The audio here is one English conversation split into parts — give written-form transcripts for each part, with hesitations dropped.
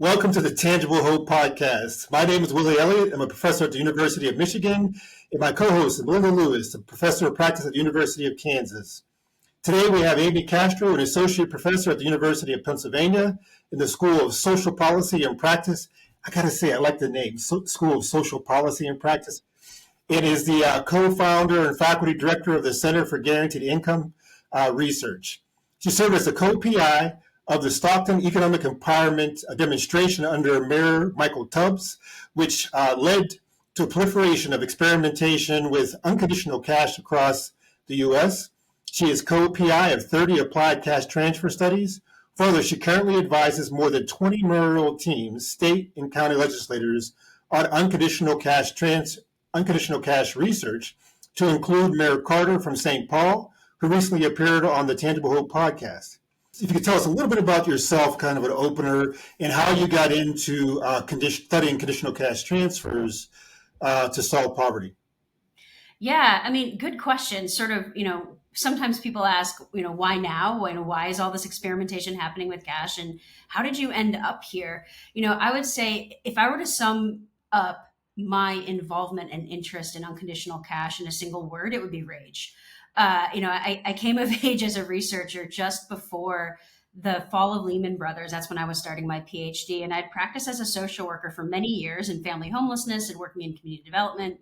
Welcome to the Tangible Hope Podcast. My name is Willie Elliott. I'm a professor at the University of Michigan, and my co-host is Melinda Lewis, a professor of practice at the University of Kansas. Today we have Amy Castro, an associate professor at the University of Pennsylvania in the School of Social Policy and Practice. I gotta say, I like the name, School of Social Policy and Practice. It is the co-founder and faculty director of the Center for Guaranteed Income Research. She served as the co-PI of the Stockton Economic Empowerment demonstration under Mayor Michael Tubbs, which led to a proliferation of experimentation with unconditional cash across the U.S. She is co-PI of 30 applied cash transfer studies. Further, she currently advises more than 20 mayoral teams, state and county legislators, on unconditional cash research, to include Mayor Carter from St. Paul, who recently appeared on the Tangible Hope podcast. If you could tell us a little bit about yourself, kind of an opener, and how you got into studying conditional cash transfers to solve poverty. Yeah, I mean, good question. Sort of, sometimes people ask, why now? Why is all this experimentation happening with cash? And how did you end up here? I would say if I were to sum up my involvement and interest in unconditional cash in a single word, it would be rage. I came of age as a researcher just before the fall of Lehman Brothers. That's when I was starting my PhD. And I'd practiced as a social worker for many years in family homelessness and working in community development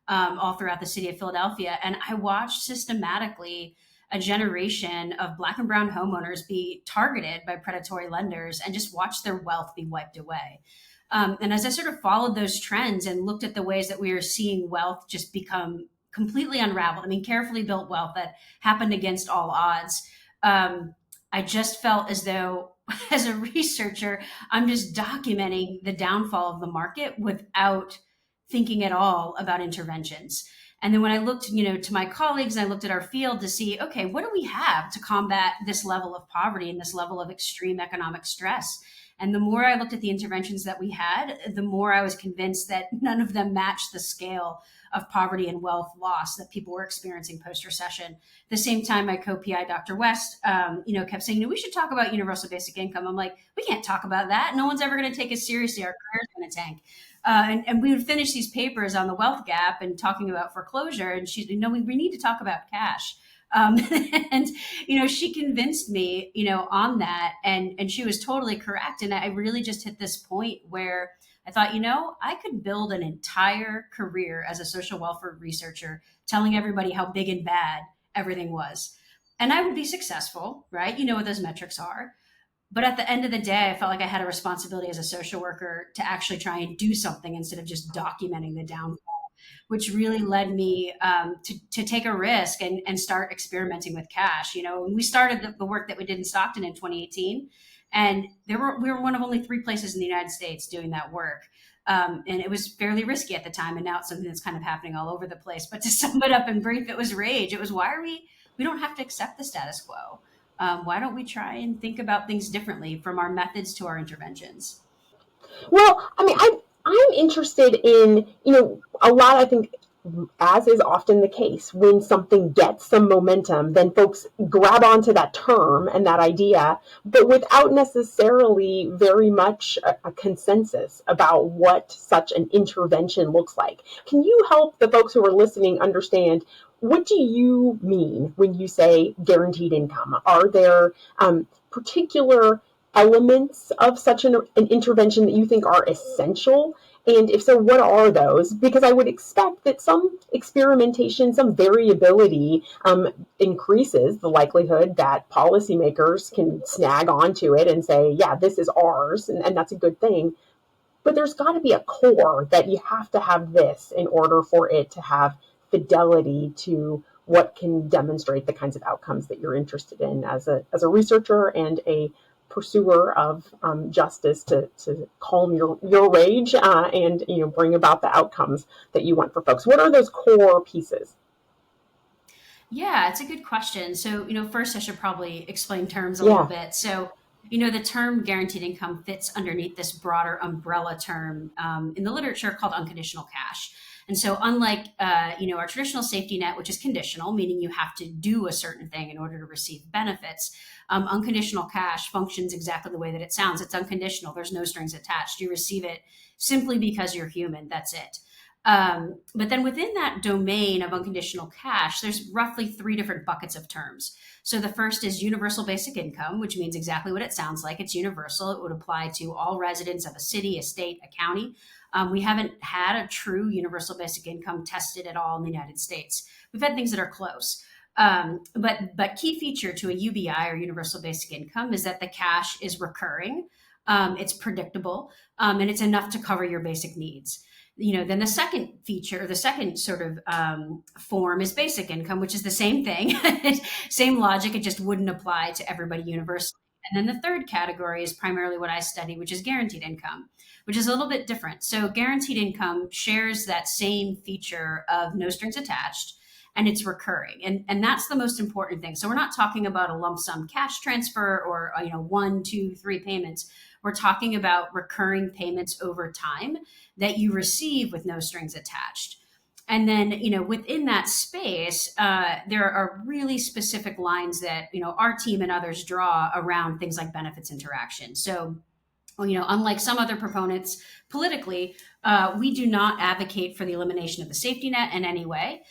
all throughout the city of Philadelphia. And I watched systematically a generation of Black and brown homeowners be targeted by predatory lenders and just watch their wealth be wiped away. And as I sort of followed those trends and looked at the ways that we are seeing wealth just become completely unraveled. I mean, carefully built wealth that happened against all odds. I just felt as though, as a researcher, I'm just documenting the downfall of the market without thinking at all about interventions. And then when I looked, to my colleagues, and I looked at our field to see, okay, what do we have to combat this level of poverty and this level of extreme economic stress? And the more I looked at the interventions that we had, the more I was convinced that none of them matched the scale of poverty and wealth loss that people were experiencing post-recession. At the same time, my co-PI, Dr. West, kept saying, we should talk about universal basic income. I'm like, we can't talk about that. No one's ever going to take us seriously. Our career's going to tank. And we would finish these papers on the wealth gap and talking about foreclosure. And she's, we need to talk about cash. And, she convinced me, on that, and she was totally correct. And I really just hit this point where I thought, I could build an entire career as a social welfare researcher, telling everybody how big and bad everything was. And I would be successful, right? You know what those metrics are. But at the end of the day, I felt like I had a responsibility as a social worker to actually try and do something instead of just documenting the downfall, which really led me to take a risk and start experimenting with cash. We started the work that we did in Stockton in 2018, and we were one of only 3 places in the United States doing that work. And it was fairly risky at the time, and now it's something that's kind of happening all over the place. But to sum it up in brief, it was rage. It was, we don't have to accept the status quo. Why don't we try and think about things differently, from our methods to our interventions? Well, I mean, I'm interested in, a lot, I think, as is often the case, when something gets some momentum, then folks grab onto that term and that idea, but without necessarily very much a consensus about what such an intervention looks like. Can you help the folks who are listening understand, what do you mean when you say guaranteed income? Are there particular elements of such an intervention that you think are essential? And if so, what are those? Because I would expect that some experimentation, some variability increases the likelihood that policymakers can snag onto it and say, yeah, this is ours, and that's a good thing. But there's got to be a core that you have to have this in order for it to have fidelity to what can demonstrate the kinds of outcomes that you're interested in as a researcher and a pursuer of justice to calm your rage and bring about the outcomes that you want for folks. What are those core pieces? Yeah, it's a good question. So, first I should probably explain terms a little bit. So, the term guaranteed income fits underneath this broader umbrella term in the literature called unconditional cash. And so unlike, our traditional safety net, which is conditional, meaning you have to do a certain thing in order to receive benefits, unconditional cash functions exactly the way that it sounds. It's unconditional. There's no strings attached. You receive it simply because you're human. That's it. But then within that domain of unconditional cash, there's roughly three different buckets of terms. So the first is universal basic income, which means exactly what it sounds like. It's universal. It would apply to all residents of a city, a state, a county. We haven't had a true universal basic income tested at all in the United States. We've had things that are close. But key feature to a UBI or universal basic income is that the cash is recurring, it's predictable, and it's enough to cover your basic needs. Then the second feature, the second sort of form is basic income, which is the same thing, same logic. It just wouldn't apply to everybody universally. And then the third category is primarily what I study, which is guaranteed income, which is a little bit different. So guaranteed income shares that same feature of no strings attached, and it's recurring. And that's the most important thing. So we're not talking about a lump sum cash transfer or, 1, 2, 3 payments. We're talking about recurring payments over time that you receive with no strings attached. And then, within that space, there are really specific lines that, our team and others draw around things like benefits interaction. So, unlike some other proponents politically, we do not advocate for the elimination of the safety net in any way.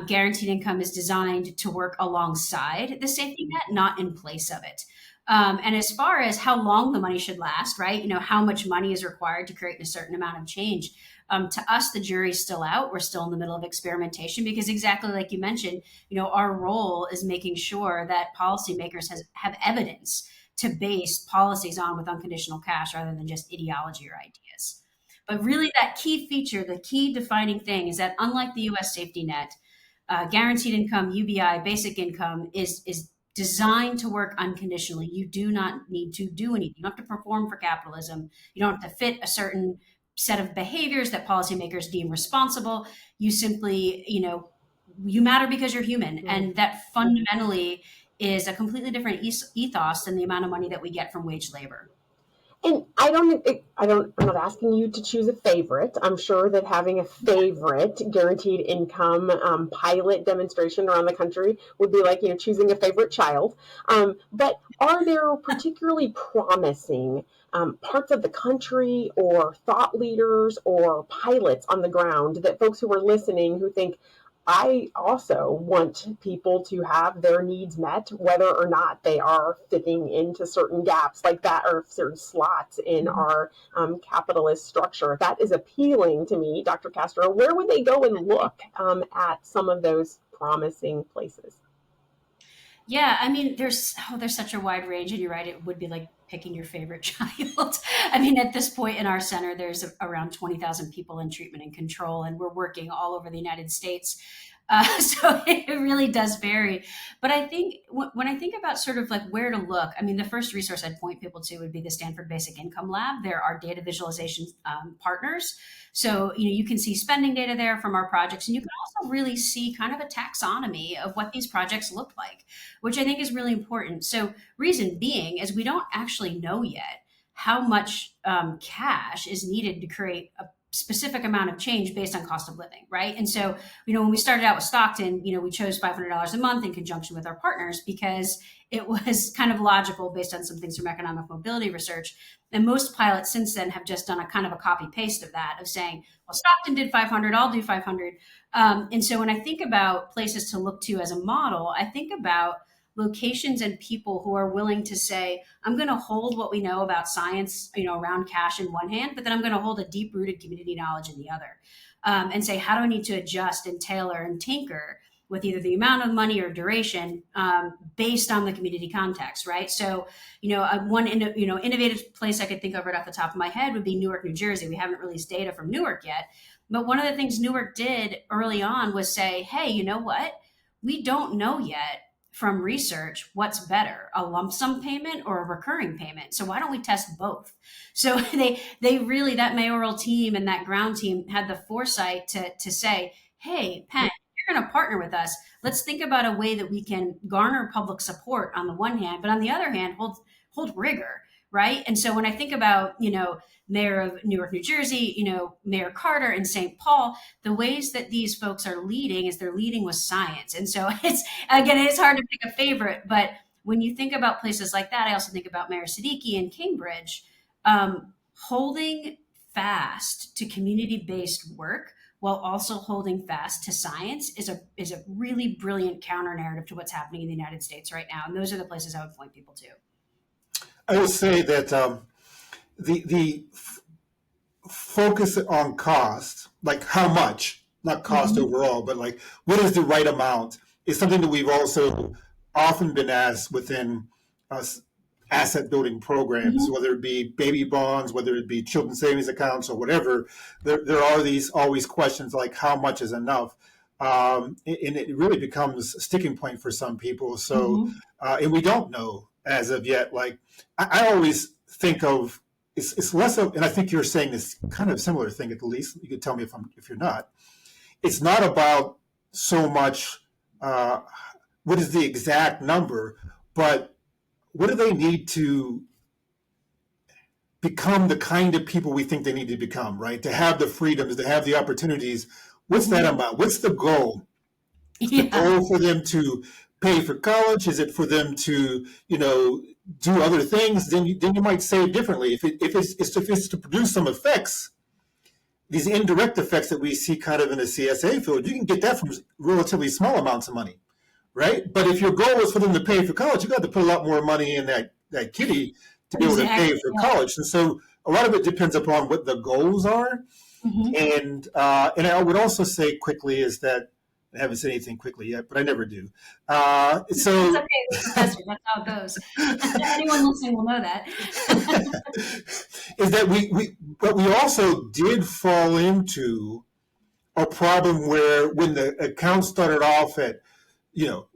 Guaranteed income is designed to work alongside the safety net, not in place of it. And as far as how long the money should last, right? How much money is required to create a certain amount of change. To us, the jury's still out. We're still in the middle of experimentation because exactly like you mentioned, our role is making sure that policymakers have evidence to base policies on with unconditional cash rather than just ideology or ideas. But really that key feature, the key defining thing is that unlike the US safety net, guaranteed income, UBI, basic income is designed to work unconditionally. You do not need to do anything. You don't have to perform for capitalism. You don't have to fit a certain set of behaviors that policymakers deem responsible. You simply, you matter because you're human. Mm-hmm. And that fundamentally is a completely different ethos than the amount of money that we get from wage labor. And I'm not asking you to choose a favorite. I'm sure that having a favorite guaranteed income pilot demonstration around the country would be like, choosing a favorite child. But are there particularly promising parts of the country or thought leaders or pilots on the ground that folks who are listening who think, I also want people to have their needs met, whether or not they are fitting into certain gaps like that or certain slots in our capitalist structure. That is appealing to me, Dr. Castro. Where would they go and look at some of those promising places? Yeah, I mean, there's such a wide range, and you're right, it would be like picking your favorite child. I mean, at this point in our center, there's around 20,000 people in treatment and control, and we're working all over the United States. So it really does vary. But I think when I think about sort of like where to look, I mean, the first resource I'd point people to would be the Stanford Basic Income Lab. There are data visualization partners. So, you can see spending data there from our projects, and you can also really see kind of a taxonomy of what these projects look like, which I think is really important. So reason being is we don't actually know yet how much cash is needed to create a specific amount of change based on cost of living, right? And so, when we started out with Stockton, we chose $500 a month in conjunction with our partners because it was kind of logical based on some things from economic mobility research. And most pilots since then have just done a kind of a copy paste of that, of saying, well, Stockton did 500, I'll do 500. And so when I think about places to look to as a model, I think about locations and people who are willing to say, I'm going to hold what we know about science, around cash in one hand, but then I'm going to hold a deep rooted community knowledge in the other, and say, how do I need to adjust and tailor and tinker with either the amount of money or duration based on the community context, right? So, one innovative place I could think of right off the top of my head would be Newark, New Jersey. We haven't released data from Newark yet, but one of the things Newark did early on was say, hey, you know what? We don't know yet from research what's better, a lump sum payment or a recurring payment. So why don't we test both? So they really, that mayoral team and that ground team had the foresight to say, hey, Penn, you're going to partner with us. Let's think about a way that we can garner public support on the one hand, but on the other hand, hold rigor, right? And so when I think about, mayor of Newark, New Jersey, Mayor Carter in St. Paul, the ways that these folks are leading is they're leading with science. And so it's hard to pick a favorite, but when you think about places like that, I also think about Mayor Siddiqui in Cambridge, holding fast to community-based work while also holding fast to science is a really brilliant counter narrative to what's happening in the United States right now. And those are the places I would point people to. I would say that the focus on cost, like how much, not cost overall, but like what is the right amount, is something that we've also often been asked within us asset building programs, whether it be baby bonds, whether it be children's savings accounts or whatever. There are these always questions like how much is enough, and it really becomes a sticking point for some people. So, and we don't know as of yet. Like I always think of it's less of, and I think you're saying this kind of similar thing at least. You could tell me if you're not. It's not about so much what is the exact number, but what do they need to become the kind of people we think they need to become, right? To have the freedoms, to have the opportunities. What's that about? What's the goal? Is the goal for them to pay for college? Is it for them to, do other things? Then you might say it differently. If it's to produce some effects, these indirect effects that we see kind of in the CSA field, you can get that from relatively small amounts of money, right? But if your goal is for them to pay for college, you got to put a lot more money in that kitty to be able to pay for college. And so a lot of it depends upon what the goals are. And I would also say quickly is that, I haven't said anything quickly yet, but I never do. So that's okay, Professor. That's how it goes. Anyone listening will know that. Is that we also did fall into a problem where when the account started off at, $50,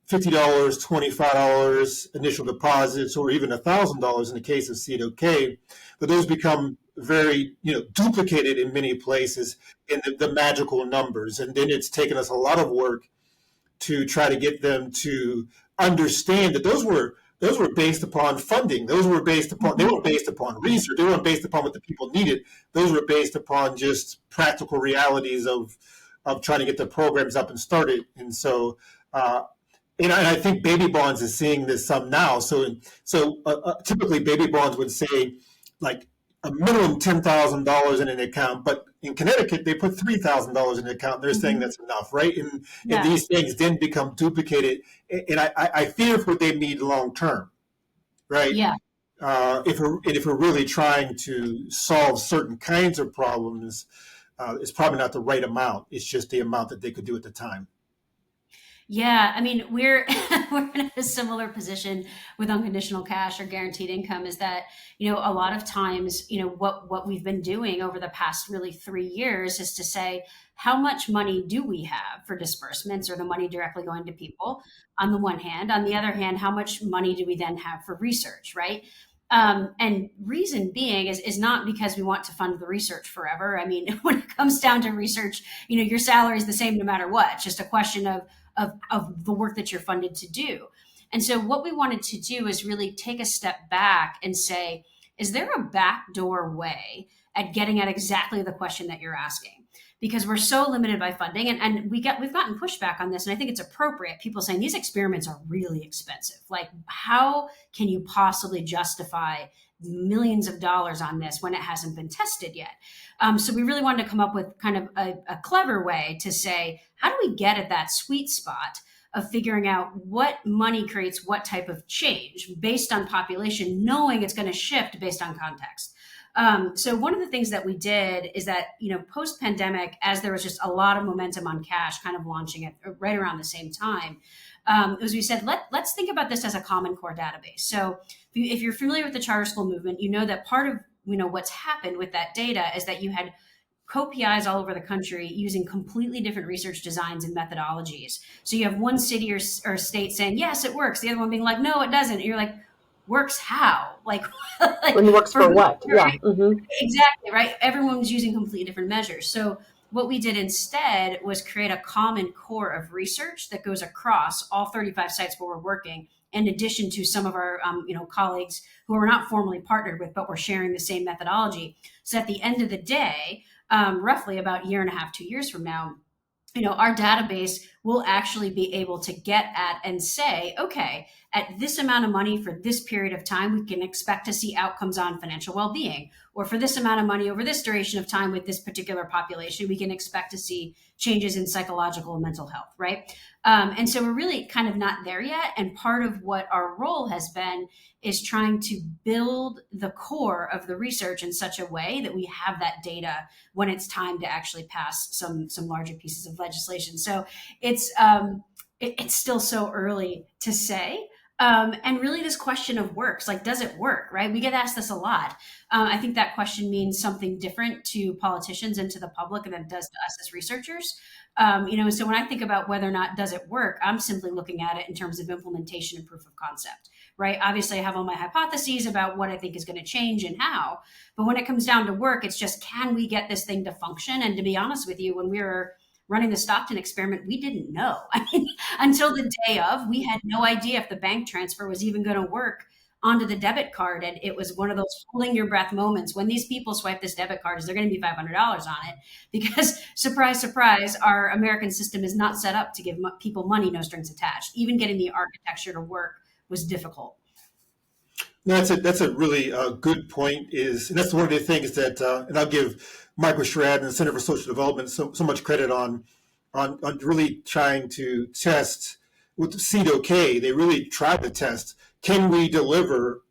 $25 initial deposits, or even $1,000 in the case of CDOK, but those become very, duplicated in many places in the magical numbers. And then it's taken us a lot of work to try to get them to understand that those were based upon funding. They weren't based upon research. They weren't based upon what the people needed. Those were based upon just practical realities of trying to get the programs up and started. And so, and I think baby bonds is seeing this some now. So typically baby bonds would say like a minimum $10,000 in an account, but in Connecticut they put $3,000 in an account. They're saying that's enough, right? And these things then become duplicated, and I fear for what they need long term, right? Yeah. If we're really trying to solve certain kinds of problems, it's probably not the right amount. It's just the amount that they could do at the time. Yeah, I mean, we're in a similar position with unconditional cash or guaranteed income, is that, a lot of times, what we've been doing over the past really 3 years is to say, how much money do we have for disbursements or the money directly going to people on the one hand? On the other hand, how much money do we then have for research, right? And reason being is not because we want to fund the research forever. I mean, when it comes down to research, your salary is the same no matter what. It's just a question of the work that you're funded to do. And so what we wanted to do is really take a step back and say, is there a backdoor way at getting at exactly the question that you're asking? Because we're so limited by funding, and we've gotten pushback on this, and I think it's appropriate. People saying these experiments are really expensive. Like, how can you possibly justify millions of dollars on this when it hasn't been tested yet? So we really wanted to come up with kind of a clever way to say, how do we get at that sweet spot of figuring out what money creates what type of change based on population, knowing it's going to shift based on context. So one of the things that we did is that, post-pandemic, as there was just a lot of momentum on cash kind of launching it right around the same time, as we said, let's think about this as a Common Core database. So if you're familiar with the charter school movement, you know that part of what's happened with that data is that you had co-PIs all over the country using completely different research designs and methodologies. So you have one city or state saying, yes, it works. The other one being like, no, it doesn't. And you're like, works how? Like when it works for what? Right? Yeah. Mm-hmm. Exactly, right? Everyone was using completely different measures. So what we did instead was create a common core of research that goes across all 35 sites where we're working in addition to some of our colleagues who are not formally partnered with, but we're sharing the same methodology. So at the end of the day, roughly about a year and a half, 2 years from now, our database will actually be able to get at and say, okay, at this amount of money for this period of time, we can expect to see outcomes on financial well-being. Or for this amount of money over this duration of time with this particular population, we can expect to see changes in psychological and mental health, right? And so we're really kind of not there yet. And part of what our role has been is trying to build the core of the research in such a way that we have that data when it's time to actually pass some larger pieces of legislation. So it's still so early to say. And really this question of works, like, does it work, right? We get asked this a lot. I think that question means something different to politicians and to the public than it does to us as researchers. So when I think about whether or not does it work, I'm simply looking at it in terms of implementation and proof of concept, right? Obviously I have all my hypotheses about what I think is going to change and how, but when it comes down to work, it's just, can we get this thing to function? And to be honest with you, when we were running the Stockton experiment, we didn't know. I mean, until the day of, we had no idea if the bank transfer was even going to work onto the debit card. And it was one of those holding your breath moments. When these people swipe this debit card, is there going to be $500 on it? Because surprise, surprise, our American system is not set up to give people money, no strings attached. Even getting the architecture to work was difficult. No, that's a really good point. And that's one of the things that, and I'll give Michael Schrad and the Center for Social Development so much credit on really trying to test with CEDOK. They really tried to test, can we deliver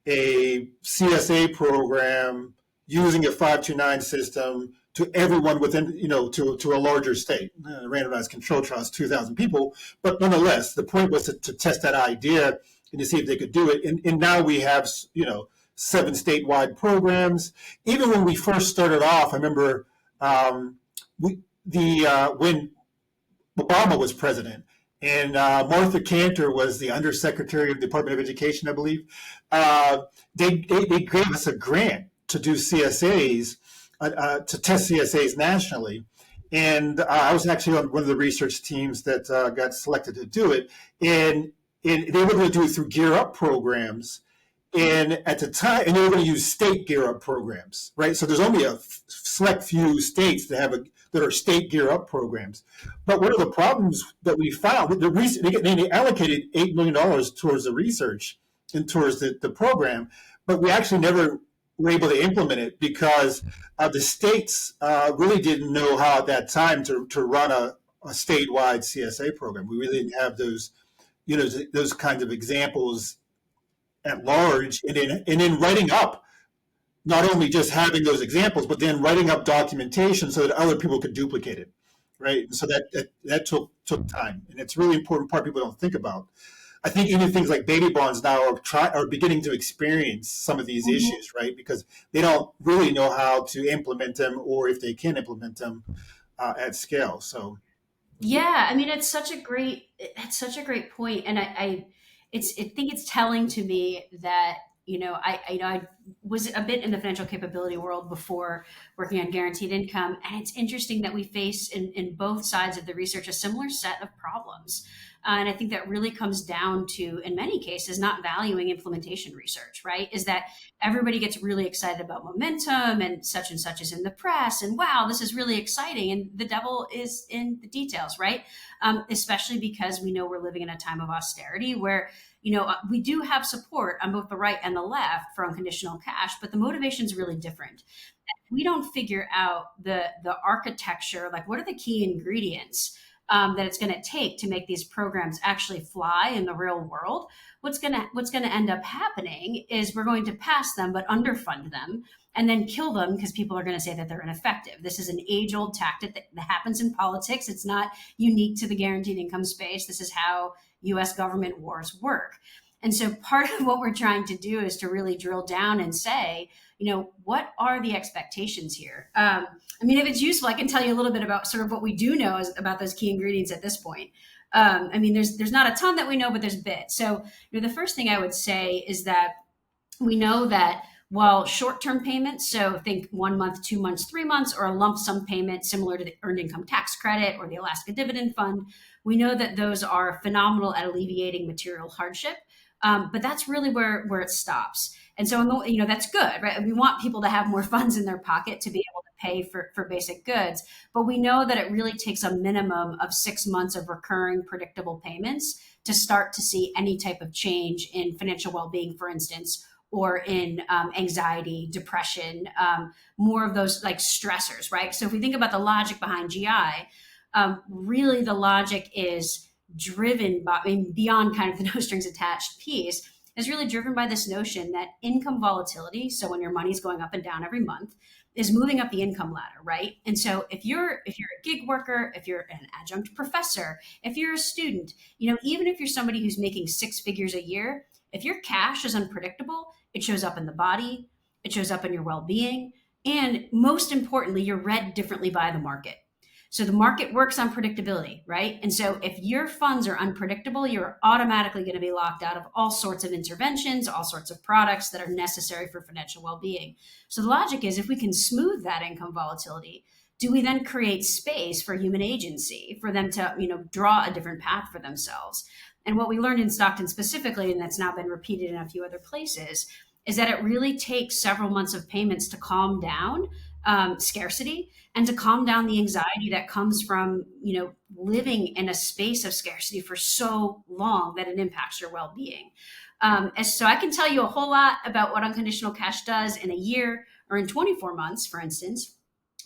a CSA program using a 529 system to everyone within, to a larger state. Randomized control trials, 2,000 people, but nonetheless, the point was to test that idea and to see if they could do it. And now we have, 7 statewide programs. Even when we first started off, I remember when Obama was president and Martha Cantor was the undersecretary of the Department of Education, I believe, they gave us a grant to do CSAs, to test CSAs nationally. And I was actually on one of the research teams that got selected to do it. And they were going to do it through Gear Up programs. And at the time, and they were going to use state Gear Up programs, right? So there's only a select few states that are state Gear Up programs. But one of the problems that we found, they allocated $8 million towards the research and towards the program, but we actually never were able to implement it because the states really didn't know how at that time to run a statewide CSA program. We really didn't have those kinds of examples at large, and then writing up, not only just having those examples, but then writing up documentation so that other people could duplicate it, right? And so that took time, and it's a really important part people don't think about. I think even things like baby bonds now are beginning to experience some of these issues, right? Because they don't really know how to implement them, or if they can implement them at scale. So, yeah, I mean, it's such a great point, and I think it's telling to me that I was a bit in the financial capability world before working on guaranteed income, and it's interesting that we face in both sides of the research a similar set of problems. And I think that really comes down to, in many cases, not valuing implementation research, right? Is that everybody gets really excited about momentum and such is in the press, and wow, this is really exciting. And the devil is in the details, right? Especially because we know we're living in a time of austerity where we do have support on both the right and the left for unconditional cash, but the motivation is really different. If we don't figure out the architecture, like what are the key ingredients that it's going to take to make these programs actually fly in the real world, what's going to end up happening is we're going to pass them, but underfund them and then kill them because people are going to say that they're ineffective. This is an age-old tactic that happens in politics. It's not unique to the guaranteed income space. This is how U.S. government wars work. And so part of what we're trying to do is to really drill down and say, what are the expectations here? I mean, if it's useful, I can tell you a little bit about sort of what we do know about those key ingredients at this point. I mean, there's not a ton that we know, but there's bits. So the first thing I would say is that we know that while short-term payments, so think 1 month, 2 months, 3 months, or a lump sum payment similar to the earned income tax credit or the Alaska dividend fund, we know that those are phenomenal at alleviating material hardship. But that's really where it stops. And so, that's good, right? We want people to have more funds in their pocket to be able to pay for basic goods. But we know that it really takes a minimum of 6 months of recurring predictable payments to start to see any type of change in financial well-being, for instance, or in anxiety, depression, more of those like stressors, right? So if we think about the logic behind GI, really the logic is driven by, beyond kind of the no strings attached piece, is really driven by this notion that income volatility, so when your money's going up and down every month, is moving up the income ladder, right? And so if you're a gig worker, if you're an adjunct professor, if you're a student, even if you're somebody who's making 6 figures a year, if your cash is unpredictable, it shows up in the body, it shows up in your well-being, and most importantly, you're read differently by the market. So the market works on predictability, right? And so if your funds are unpredictable, you're automatically going to be locked out of all sorts of interventions, all sorts of products that are necessary for financial well-being. So the logic is, if we can smooth that income volatility, do we then create space for human agency, for them to, draw a different path for themselves? And what we learned in Stockton specifically, and that's now been repeated in a few other places, is that it really takes several months of payments to calm down scarcity and to calm down the anxiety that comes from, living in a space of scarcity for so long that it impacts your well-being. And so I can tell you a whole lot about what unconditional cash does in a year or in 24 months, for instance.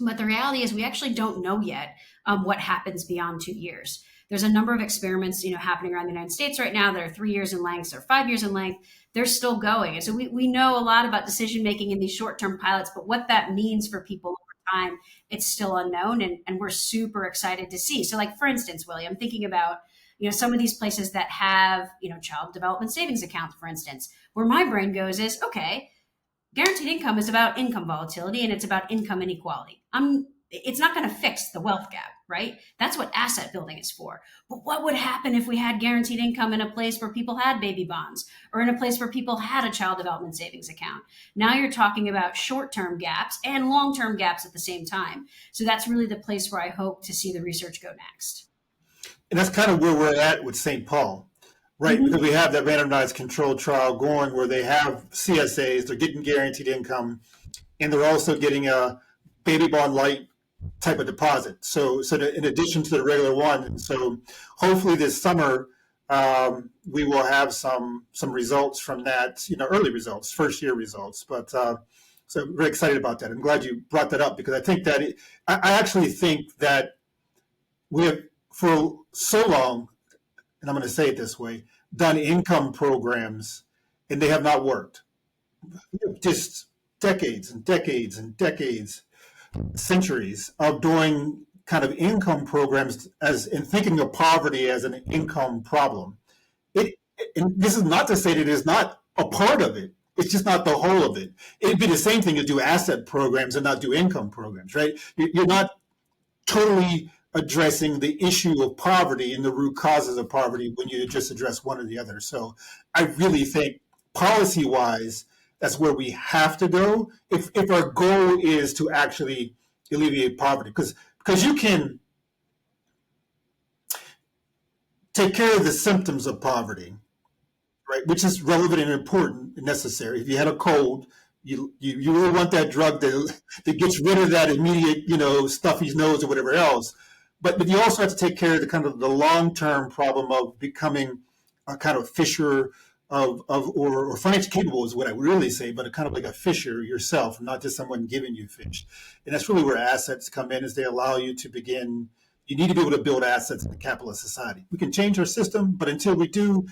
But the reality is we actually don't know yet what happens beyond 2 years. There's a number of experiments, happening around the United States right now that are 3 years in length or 5 years in length. They're still going. And so we know a lot about decision-making in these short-term pilots, but what that means for people over time, it's still unknown. And we're super excited to see. So like, for instance, Willie, I'm thinking about, some of these places that have, child development savings accounts, for instance, where my brain goes is, okay, guaranteed income is about income volatility and it's about income inequality. It's not going to fix the wealth gap, right? That's what asset building is for. But what would happen if we had guaranteed income in a place where people had baby bonds or in a place where people had a child development savings account? Now you're talking about short-term gaps and long-term gaps at the same time. So that's really the place where I hope to see the research go next. And that's kind of where we're at with St. Paul, right? Mm-hmm. Because we have that randomized controlled trial going where they have CSAs, they're getting guaranteed income, and they're also getting a baby bond light type of deposit. So in addition to the regular one, and so hopefully this summer we will have some results from that, early results, first year results. But so I'm very excited about that. I'm glad you brought that up because I think that I actually think that we have for so long, and I'm going to say it this way, done income programs and they have not worked. Just decades and decades and decades, centuries of doing kind of income programs and thinking of poverty as an income problem. And this is not to say that it is not a part of it. It's just not the whole of it. It'd be the same thing to do asset programs and not do income programs, right? You're not totally addressing the issue of poverty and the root causes of poverty when you just address one or the other. So I really think policy-wise, that's where we have to go if our goal is to actually alleviate poverty. Because you can take care of the symptoms of poverty, right? Which is relevant and important and necessary. If you had a cold, you really want that drug that gets rid of that immediate, stuffy nose or whatever else. But you also have to take care of the kind of the long-term problem of becoming a kind of fisher or financially capable is what I would really say, but a kind of like a fisher yourself, not just someone giving you fish. And that's really where assets come in, is they allow you to begin. You need to be able to build assets in the capitalist society. We can change our system, but until we do,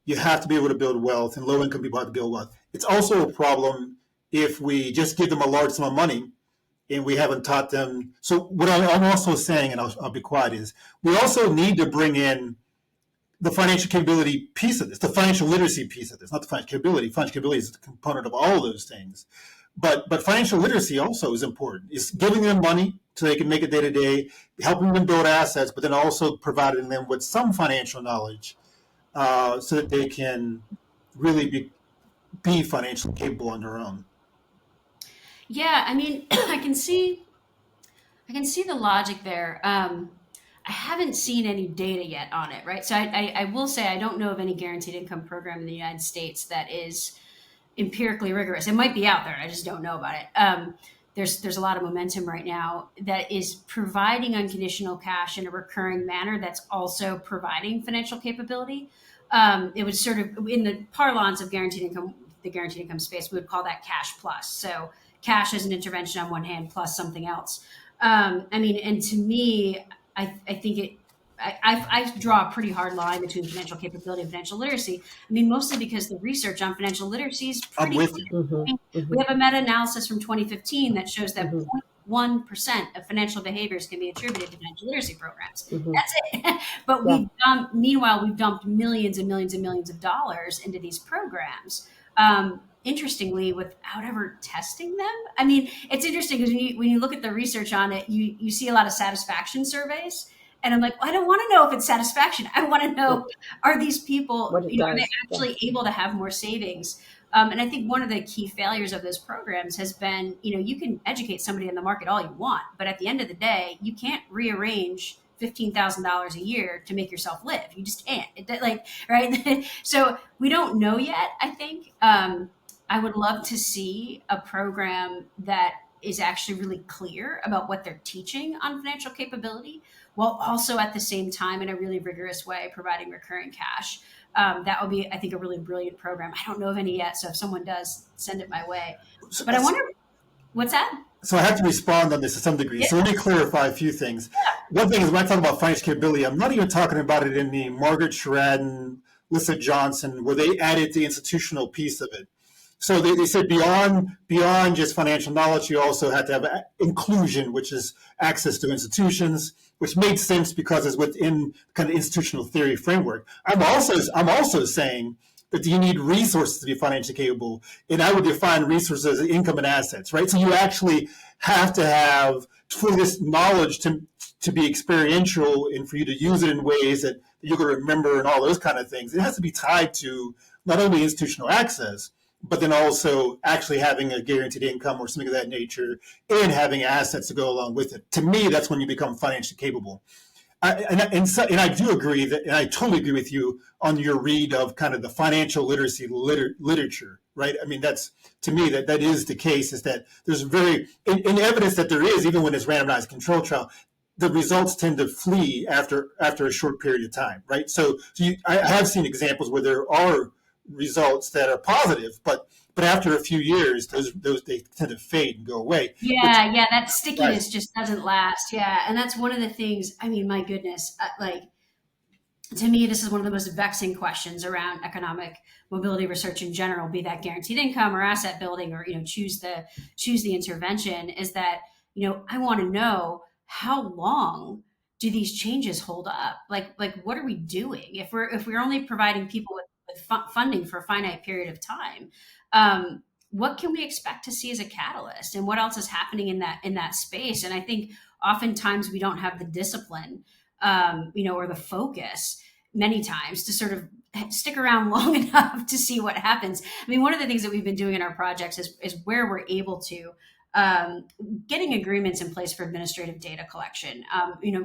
you have to be able to build wealth, and low-income people have to build wealth. It's also a problem if we just give them a large sum of money and we haven't taught them. So what I'm also saying, and I'll be quiet, is we also need to bring in the financial capability piece of this, the financial literacy piece of this, not the financial capability. Financial capability is a component of all of those things. But financial literacy also is important. It's giving them money so they can make it day to day, helping them build assets, but then also providing them with some financial knowledge so that they can really be financially capable on their own? Yeah, I mean, I can see the logic there. I haven't seen any data yet on it, right? So I will say I don't know of any guaranteed income program in the United States that is empirically rigorous. It might be out there, and I just don't know about it. There's a lot of momentum right now that is providing unconditional cash in a recurring manner that's also providing financial capability. It was sort of in the parlance of guaranteed income, the guaranteed income space, we would call that cash plus. So cash as an intervention on one hand plus something else. I mean, and to me, I think I draw a pretty hard line between financial capability and financial literacy. I mean, mostly because the research on financial literacy is I'm pretty with you. clear. Mm-hmm. I mean, we Mm-hmm. have a meta-analysis from 2015 that shows that Mm-hmm. 0.1% of financial behaviors can be attributed to financial literacy programs. Mm-hmm. That's it. But Yeah. meanwhile, we've dumped millions and millions and millions of dollars into these programs. Interestingly, without ever testing them. I mean, it's interesting because when you look at the research on it, you see a lot of satisfaction surveys. And I'm like, well, I don't want to know if it's satisfaction. I want to know, are these people, What it are they does. Yeah. actually able to have more savings? And I think one of the key failures of those programs has been, you can educate somebody in the market all you want, but at the end of the day, you can't rearrange $15,000 a year to make yourself live. You just can't. Right? So we don't know yet, I think. I would love to see a program that is actually really clear about what they're teaching on financial capability, while also at the same time in a really rigorous way providing recurring cash. That would be, I think, a really brilliant program. I don't know of any yet, so if someone does, send it my way. So, But I wonder, what's that? so I have to respond on this to some degree. Yeah. So let me clarify a few things. One thing is when I talk about financial capability, I'm not even talking about it in the Margaret Shradden, Lissa Johnson, where they added the institutional piece of it. So they said beyond just financial knowledge, you also have to have inclusion, which is access to institutions, which made sense because it's within kind of institutional theory framework. I'm also saying that you need resources to be financially capable, and I would define resources as income and assets, right? So you actually have to have for this knowledge to be experiential and for you to use it in ways that you're going to remember and all those kind of things. It has to be tied to not only institutional access, but then also actually having a guaranteed income or something of that nature and having assets to go along with it. To me, that's when you become financially capable. And I do agree that, and I totally agree with you on your read of kind of the financial literacy literature, right? I mean, that's, to me, that is the case, is that there's in evidence that there is, even when it's randomized control trial, the results tend to flee after a short period of time, right? I have seen examples where there are results that are positive, but after a few years, those they tend to fade and go away. Yeah, that stickiness Right. just doesn't last. Yeah, and that's one of the things. I mean, my goodness, like to me, this is one of the most vexing questions around economic mobility research in general, be that guaranteed income or asset building, or choose the intervention. Is that I want to know how long do these changes hold up? Like what are we doing if we're only providing people with funding for a finite period of time? What can we expect to see as a catalyst, and what else is happening in that space? And I think oftentimes we don't have the discipline, or the focus many times to sort of stick around long enough to see what happens. I mean, one of the things that we've been doing in our projects is where we're able to getting agreements in place for administrative data collection.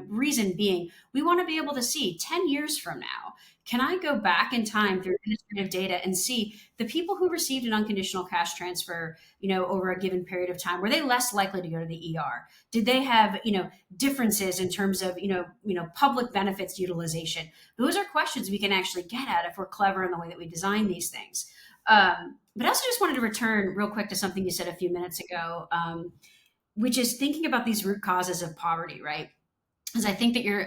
Reason being, we want to be able to see 10 years from now, can I go back in time through administrative data and see the people who received an unconditional cash transfer, over a given period of time, were they less likely to go to the ER? Did they have, differences in terms of, public benefits utilization? Those are questions we can actually get at if we're clever in the way that we design these things. But I also just wanted to return real quick to something you said a few minutes ago, which is thinking about these root causes of poverty, right? Because I think that you're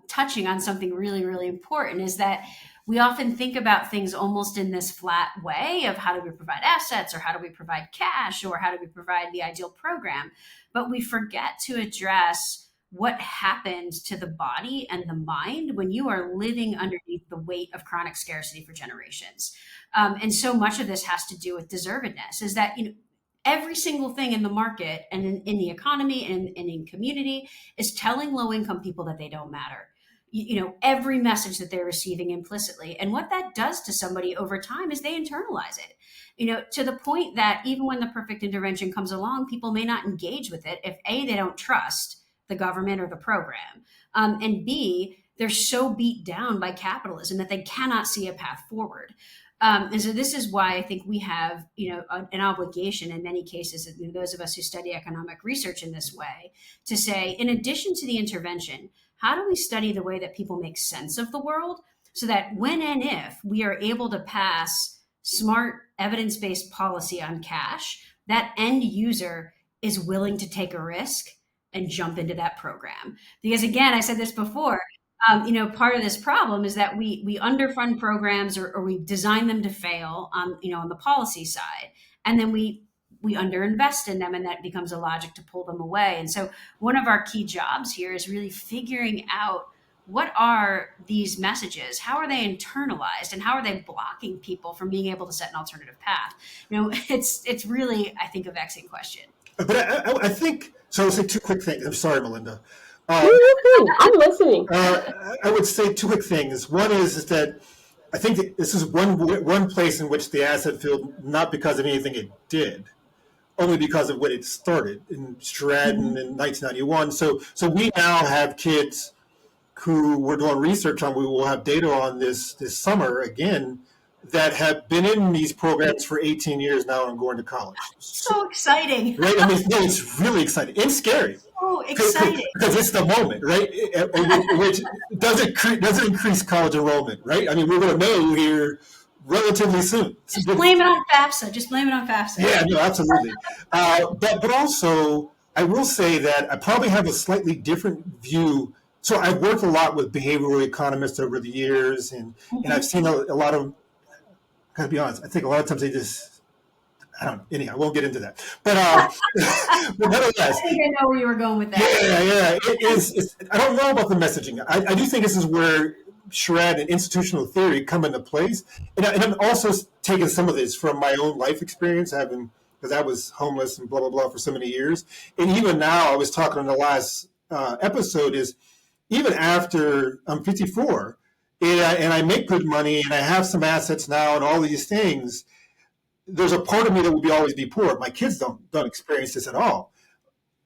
touching on something really, really important, is that we often think about things almost in this flat way of how do we provide assets, or how do we provide cash, or how do we provide the ideal program. But we forget to address what happens to the body and the mind when you are living underneath the weight of chronic scarcity for generations. And so much of this has to do with deservedness, is that, every single thing in the market and in the economy and in community is telling low income people that they don't matter. every message that they're receiving implicitly. And what that does to somebody over time is they internalize it, to the point that even when the perfect intervention comes along, people may not engage with it if A, they don't trust the government or the program, and B, they're so beat down by capitalism that they cannot see a path forward. And so this is why I think we have, an obligation in many cases, those of us who study economic research in this way, to say, in addition to the intervention, how do we study the way that people make sense of the world so that when and if we are able to pass smart evidence-based policy on cash, that end user is willing to take a risk and jump into that program? Because again, I said this before, part of this problem is that we underfund programs, or we design them to fail on the policy side, and then we underinvest in them, and that becomes a logic to pull them away. And so one of our key jobs here is really figuring out, what are these messages? How are they internalized, and how are they blocking people from being able to set an alternative path? It's really, I think, a vexing question. But I think, so I'll say two quick things. I'm sorry, Melinda. I'm listening. I would say two quick things. One is that I think that this is one place in which the asset field, not because of anything it did, only because of when it started in Stratton in 1991. So we now have kids who we're doing research on. We will have data on this summer again, that have been in these programs for 18 years now and going to college. So exciting. Right? I mean, it's really exciting and scary. So exciting. Because it's the moment, right? Which doesn't increase college enrollment, right? I mean, we're going to know here relatively soon. Just blame it on FAFSA. Yeah, no, absolutely. But also, I will say that I probably have a slightly different view. So I've worked a lot with behavioral economists over the years, and I've seen a lot of, gotta be honest, I think a lot of times they just, I don't know, anyhow, I won't get into that. But nevertheless. I think I know where you were going with that. Yeah. I don't know about the messaging. I do think this is where charade and institutional theory come into place. And I'm also taking some of this from my own life experience, because I was homeless and blah, blah, blah for so many years. And even now, I was talking in the last episode, is even after I'm 54, and I make good money, and I have some assets now, and all these things, there's a part of me that will always be poor. My kids don't experience this at all.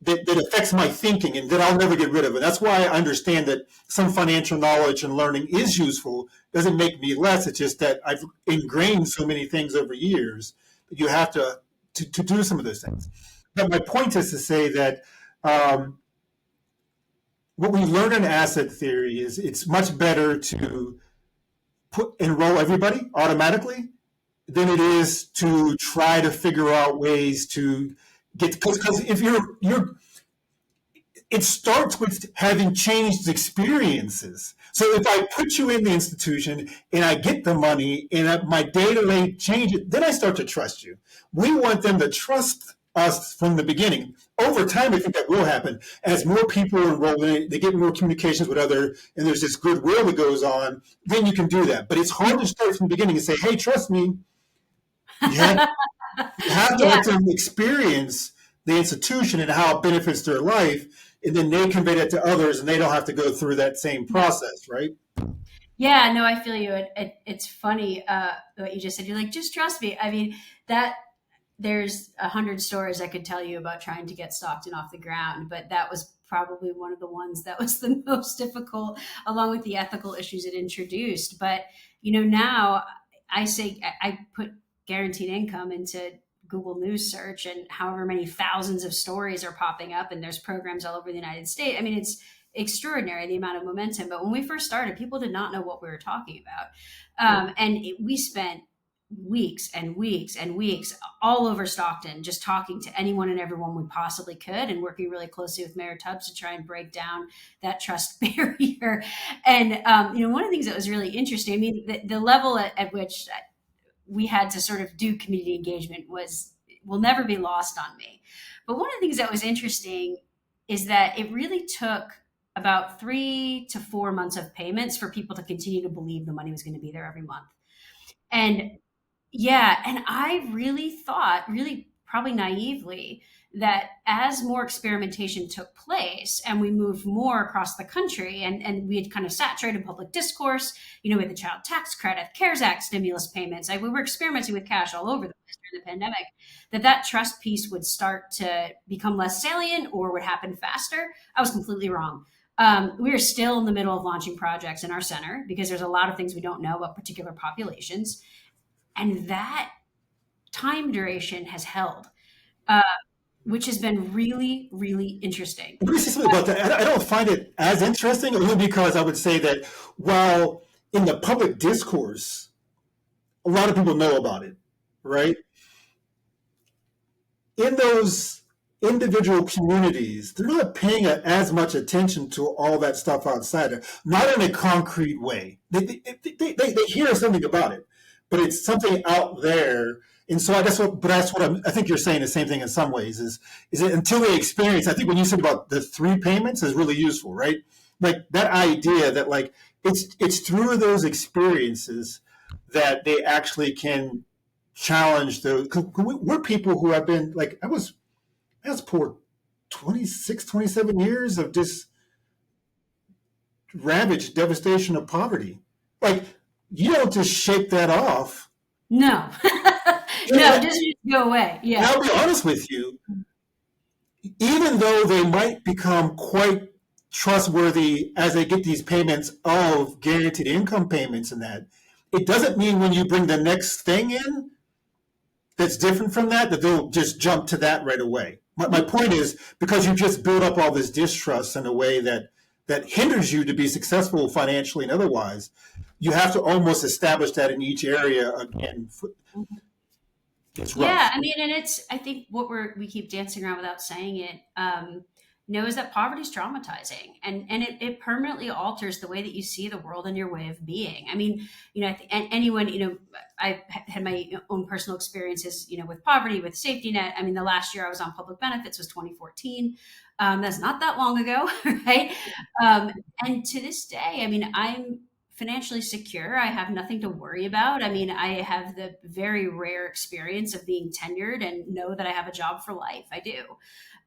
That affects my thinking, and that I'll never get rid of it. That's why I understand that some financial knowledge and learning is useful. Doesn't make me less. It's just that I've ingrained so many things over years that you have to do some of those things. But my point is to say that what we learn in asset theory is it's much better to enroll everybody automatically than it is to try to figure out ways to get, because if it starts with having changed experiences. So if I put you in the institution and I get the money and my data changes, then I start to trust you. We want them to trust us from the beginning. Over time, I think that will happen. As more people enroll in it, they get more communications with and there's this goodwill that goes on, then you can do that. But it's hard to start from the beginning and say, hey, trust me. You have to let them experience the institution and how it benefits their life, and then they convey that to others, and they don't have to go through that same process, right? Yeah, no, I feel you. It's funny what you just said. You're like, just trust me. I mean, there's 100 stories I could tell you about trying to get Stockton off the ground, but that was probably one of the ones that was the most difficult, along with the ethical issues it introduced. But, now I say I put guaranteed income into Google News search, and however many thousands of stories are popping up, and there's programs all over the United States. I mean, it's extraordinary, the amount of momentum. But when we first started, people did not know what we were talking about. We spent weeks and weeks and weeks all over Stockton, just talking to anyone and everyone we possibly could, and working really closely with Mayor Tubbs to try and break down that trust barrier. And, one of the things that was really interesting, I mean, the level at which we had to sort of do community engagement will never be lost on me. But one of the things that was interesting is that it really took about 3 to 4 months of payments for people to continue to believe the money was going to be there every month. And I really thought, really probably naively, that as more experimentation took place and we moved more across the country, and we had kind of saturated public discourse, with the child tax credit, CARES Act stimulus payments, we were experimenting with cash all over the place during the pandemic, that trust piece would start to become less salient or would happen faster. I was completely wrong. We are still in the middle of launching projects in our center because there's a lot of things we don't know about particular populations. And that time duration has held, which has been really, really interesting. Let me say something about that. I don't find it as interesting, only because I would say that while in the public discourse, a lot of people know about it, right? In those individual communities, they're not paying as much attention to all that stuff outside, not in a concrete way. They hear something about it, but it's something out there. And so that's what I think you're saying the same thing in some ways is it until they experience. I think when you said about the 3 payments is really useful, right? Like that idea that like it's through those experiences that they actually can challenge those. We're people who have been like, I was poor 26, 27 years of just ravaged devastation of poverty. Like you don't just shake that off. No. No, it doesn't go away. Yeah. And I'll be honest with you, even though they might become quite trustworthy as they get these payments of guaranteed income payments and that, it doesn't mean when you bring the next thing in that's different from that they'll just jump to that right away. My point is, because you just build up all this distrust in a way that hinders you to be successful financially and otherwise, you have to almost establish that in each area again. It's rough. Yeah, I mean, and I think what we keep dancing around without saying it, is that poverty is traumatizing, and it permanently alters the way that you see the world and your way of being. I mean, I think anyone, I've had my own personal experiences, with poverty, with safety net. I mean, the last year I was on public benefits was 2014. That's not that long ago, right? And to this day, I mean, I'm financially secure. I have nothing to worry about. I mean, I have the very rare experience of being tenured and know that I have a job for life. I do.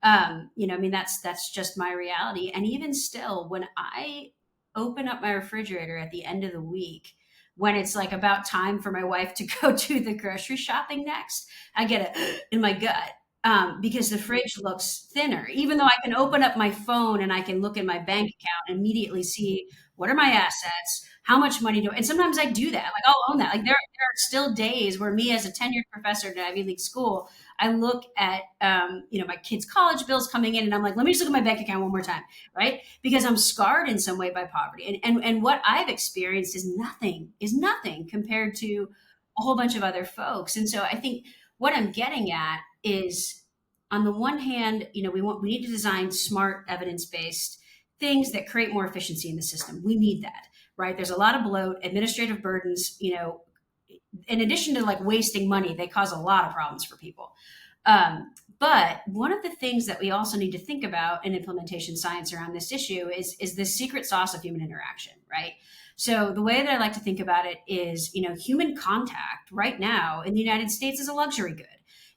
I mean, that's just my reality. And even still, when I open up my refrigerator at the end of the week, when it's like about time for my wife to go do the grocery shopping next, I get it in my gut. Because the fridge looks thinner, even though I can open up my phone and I can look at my bank account and immediately see what are my assets, how much money and sometimes I do that. Like I'll own that. Like there are still days where me as a tenured professor at an Ivy League school, I look at, my kids' college bills coming in and I'm like, let me just look at my bank account one more time, right? Because I'm scarred in some way by poverty. And what I've experienced is nothing compared to a whole bunch of other folks. And so I think what I'm getting at is, on the one hand, we need to design smart, evidence-based things that create more efficiency in the system. We need that, right? There's a lot of bloat, administrative burdens, in addition to like wasting money, they cause a lot of problems for people. But one of the things that we also need to think about in implementation science around this issue is the secret sauce of human interaction, right? So the way that I like to think about it is, human contact right now in the United States is a luxury good.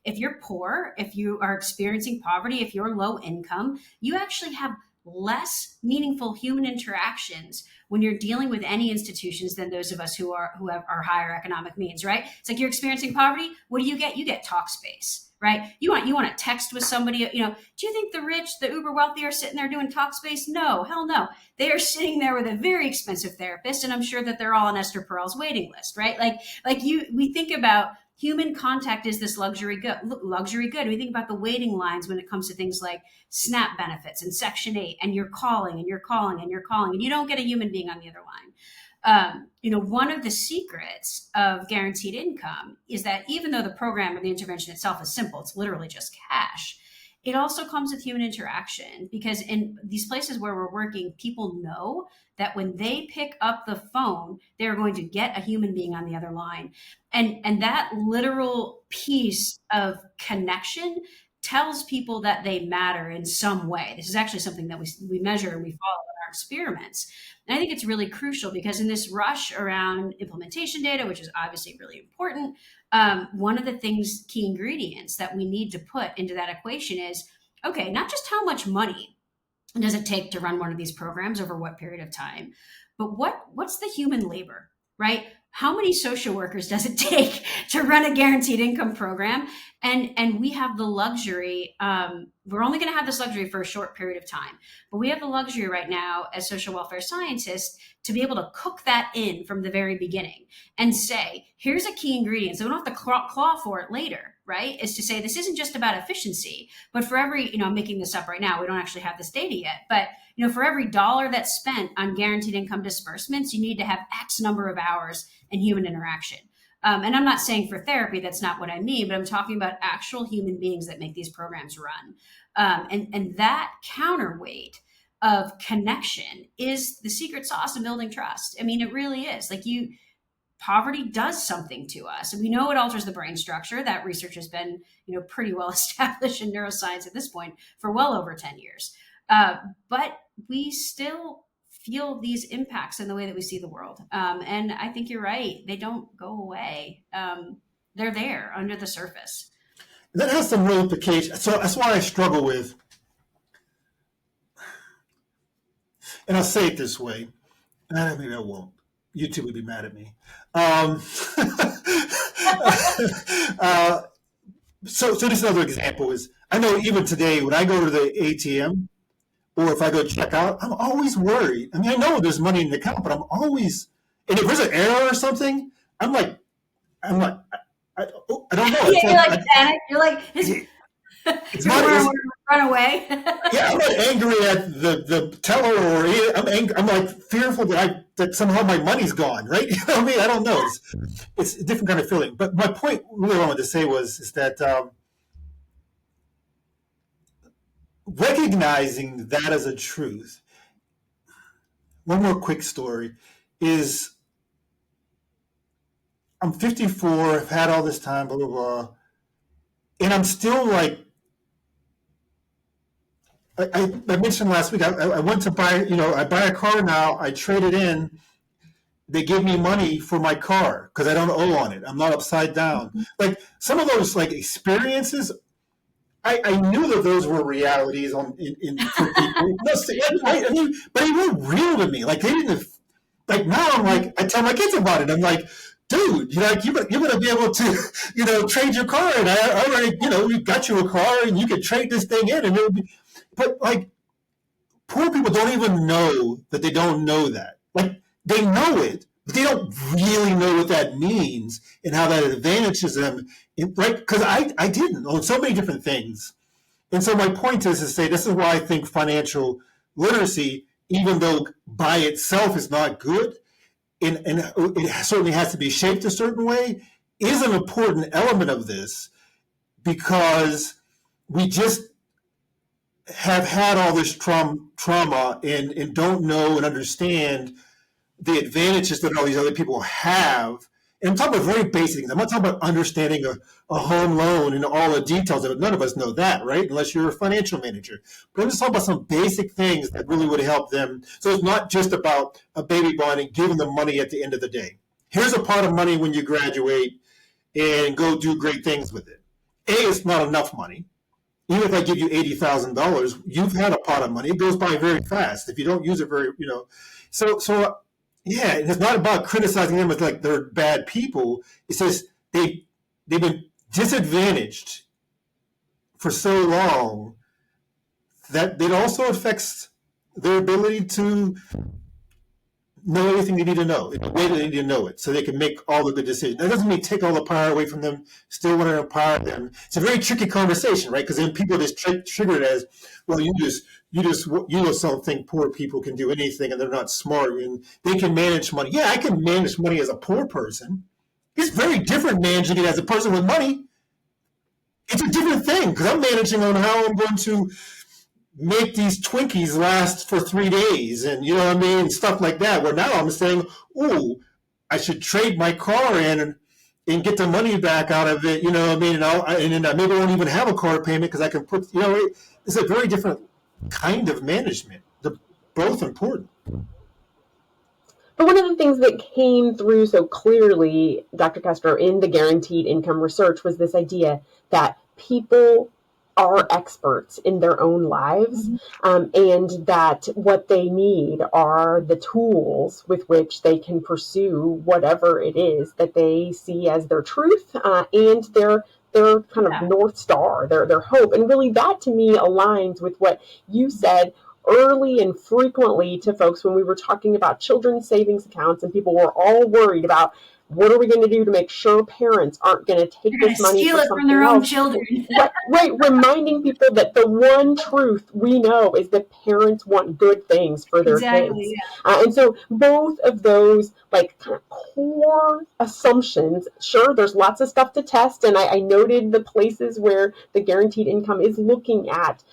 If you're poor, if you are experiencing poverty, if you're low income, you actually have less meaningful human interactions when you're dealing with any institutions than those of us who have our higher economic means, right? It's like you're experiencing poverty. What do you get? You get talk space, right? You want to text with somebody, do you think the rich, the uber wealthy are sitting there doing talk space? No, hell no. They are sitting there with a very expensive therapist, and I'm sure that they're all on Esther Perel's waiting list, right? We think about human contact is this luxury good. We think about the waiting lines when it comes to things like SNAP benefits and Section 8, and you're calling and you're calling and you're calling, and you don't get a human being on the other line. One of the secrets of guaranteed income is that even though the program or the intervention itself is simple, it's literally just cash, it also comes with human interaction, because in these places where we're working, people know that when they pick up the phone, they're going to get a human being on the other line. And that literal piece of connection tells people that they matter in some way. This is actually something that we measure and we follow in our experiments. And I think it's really crucial because in this rush around implementation data, which is obviously really important, one of the key ingredients that we need to put into that equation is, okay, not just how much money does it take to run one of these programs over what period of time, but what's the human labor, right? How many social workers does it take to run a guaranteed income program? And we have the luxury, we're only going to have this luxury for a short period of time, but we have the luxury right now as social welfare scientists to be able to cook that in from the very beginning and say, here's a key ingredient. So we don't have to claw for it later, right? Is to say, this isn't just about efficiency, but for every, I'm making this up right now, we don't actually have this data yet, but for every dollar that's spent on guaranteed income disbursements, you need to have X number of hours in human interaction. And I'm not saying for therapy, that's not what I mean, but I'm talking about actual human beings that make these programs run. And that counterweight of connection is the secret sauce in building trust. I mean, it really is. Poverty does something to us. And we know it alters the brain structure. That research has been, pretty well established in neuroscience at this point for well over 10 years. But we still feel these impacts in the way that we see the world. And I think you're right. They don't go away. They're there under the surface. That has some real implications. So that's why I struggle with, and I'll say it this way. Maybe I won't. YouTube would be mad at me. So this another example is, I know even today when I go to the ATM, or if I go check out, I'm always worried. I mean, I know there's money in the account, but I'm always, and if there's an error or something, I don't know. Yeah, panic. You're like, it's not, run away. Yeah, I'm not angry at the teller, or I'm like fearful that somehow my money's gone, right? You know what I mean? I don't know. It's a different kind of feeling. But my point, really, I wanted to say is that recognizing that as a truth. One more quick story is, I'm 54, I've had all this time, blah, blah, blah. And I'm still like, I mentioned last week, I went to buy, I buy a car now, I trade it in, they give me money for my car because I don't owe on it. I'm not upside down. Like some of those experiences, I knew that those were realities for people. I mean, but they weren't real to me. Like they didn't. Like now, I'm like, I tell my kids about it. I'm like, dude, you're gonna be able to, trade your car, and I already, we got you a car, and you can trade this thing in, and it would be. But poor people don't even know that they don't know that. Like they know it, but they don't really know what that means and how that advantages them. Right? Because I didn't on so many different things. And so my point is to say, this is why I think financial literacy, even though by itself is not good, and it certainly has to be shaped a certain way, is an important element of this, because we just have had all this trauma and don't know and understand the advantages that all these other people have. And I'm talking about very basic things. I'm not talking about understanding a home loan and all the details of it. None of us know that, right? Unless you're a financial manager. But I'm just talking about some basic things that really would help them. So it's not just about a baby bond and giving them money at the end of the day. Here's a pot of money when you graduate and go do great things with it. It's not enough money. Even if I give you $80,000, you've had a pot of money. It goes by very fast if you don't use it very, So yeah, and it's not about criticizing them as like they're bad people. It's just they've been disadvantaged for so long that it also affects their ability to know everything they need to know in the way that they need to know it, so they can make all the good decisions. That doesn't mean take all the power away from them. Still want to empower them. It's a very tricky conversation, right? Because then people just trigger it as, well, you just don't think poor people can do anything and they're not smart and they can manage money. Yeah, I can manage money as a poor person. It's very different managing it as a person with money. It's a different thing because I'm managing on how I'm going to make these Twinkies last for 3 days and, what I mean, stuff like that. Where now I'm saying, I should trade my car in and get the money back out of it, I mean, and then maybe I won't even have a car payment because I can put, it's a very different kind of management. They're both important. But one of the things that came through so clearly, Dr. Castro, in the guaranteed income research was this idea that people are experts in their own lives, and that what they need are the tools with which they can pursue whatever it is that they see as their truth, and their kind of North Star, their hope. And really, that to me aligns with what you said early and frequently to folks when we were talking about children's savings accounts, and people were all worried about what are we going to do to make sure parents aren't going to take this money for something from their else. Own children. Right, reminding people that the one truth we know is that parents want good things for their kids. Yeah. And so both of those like kind of core assumptions, sure, there's lots of stuff to test, and I noted the places where the guaranteed income is looking at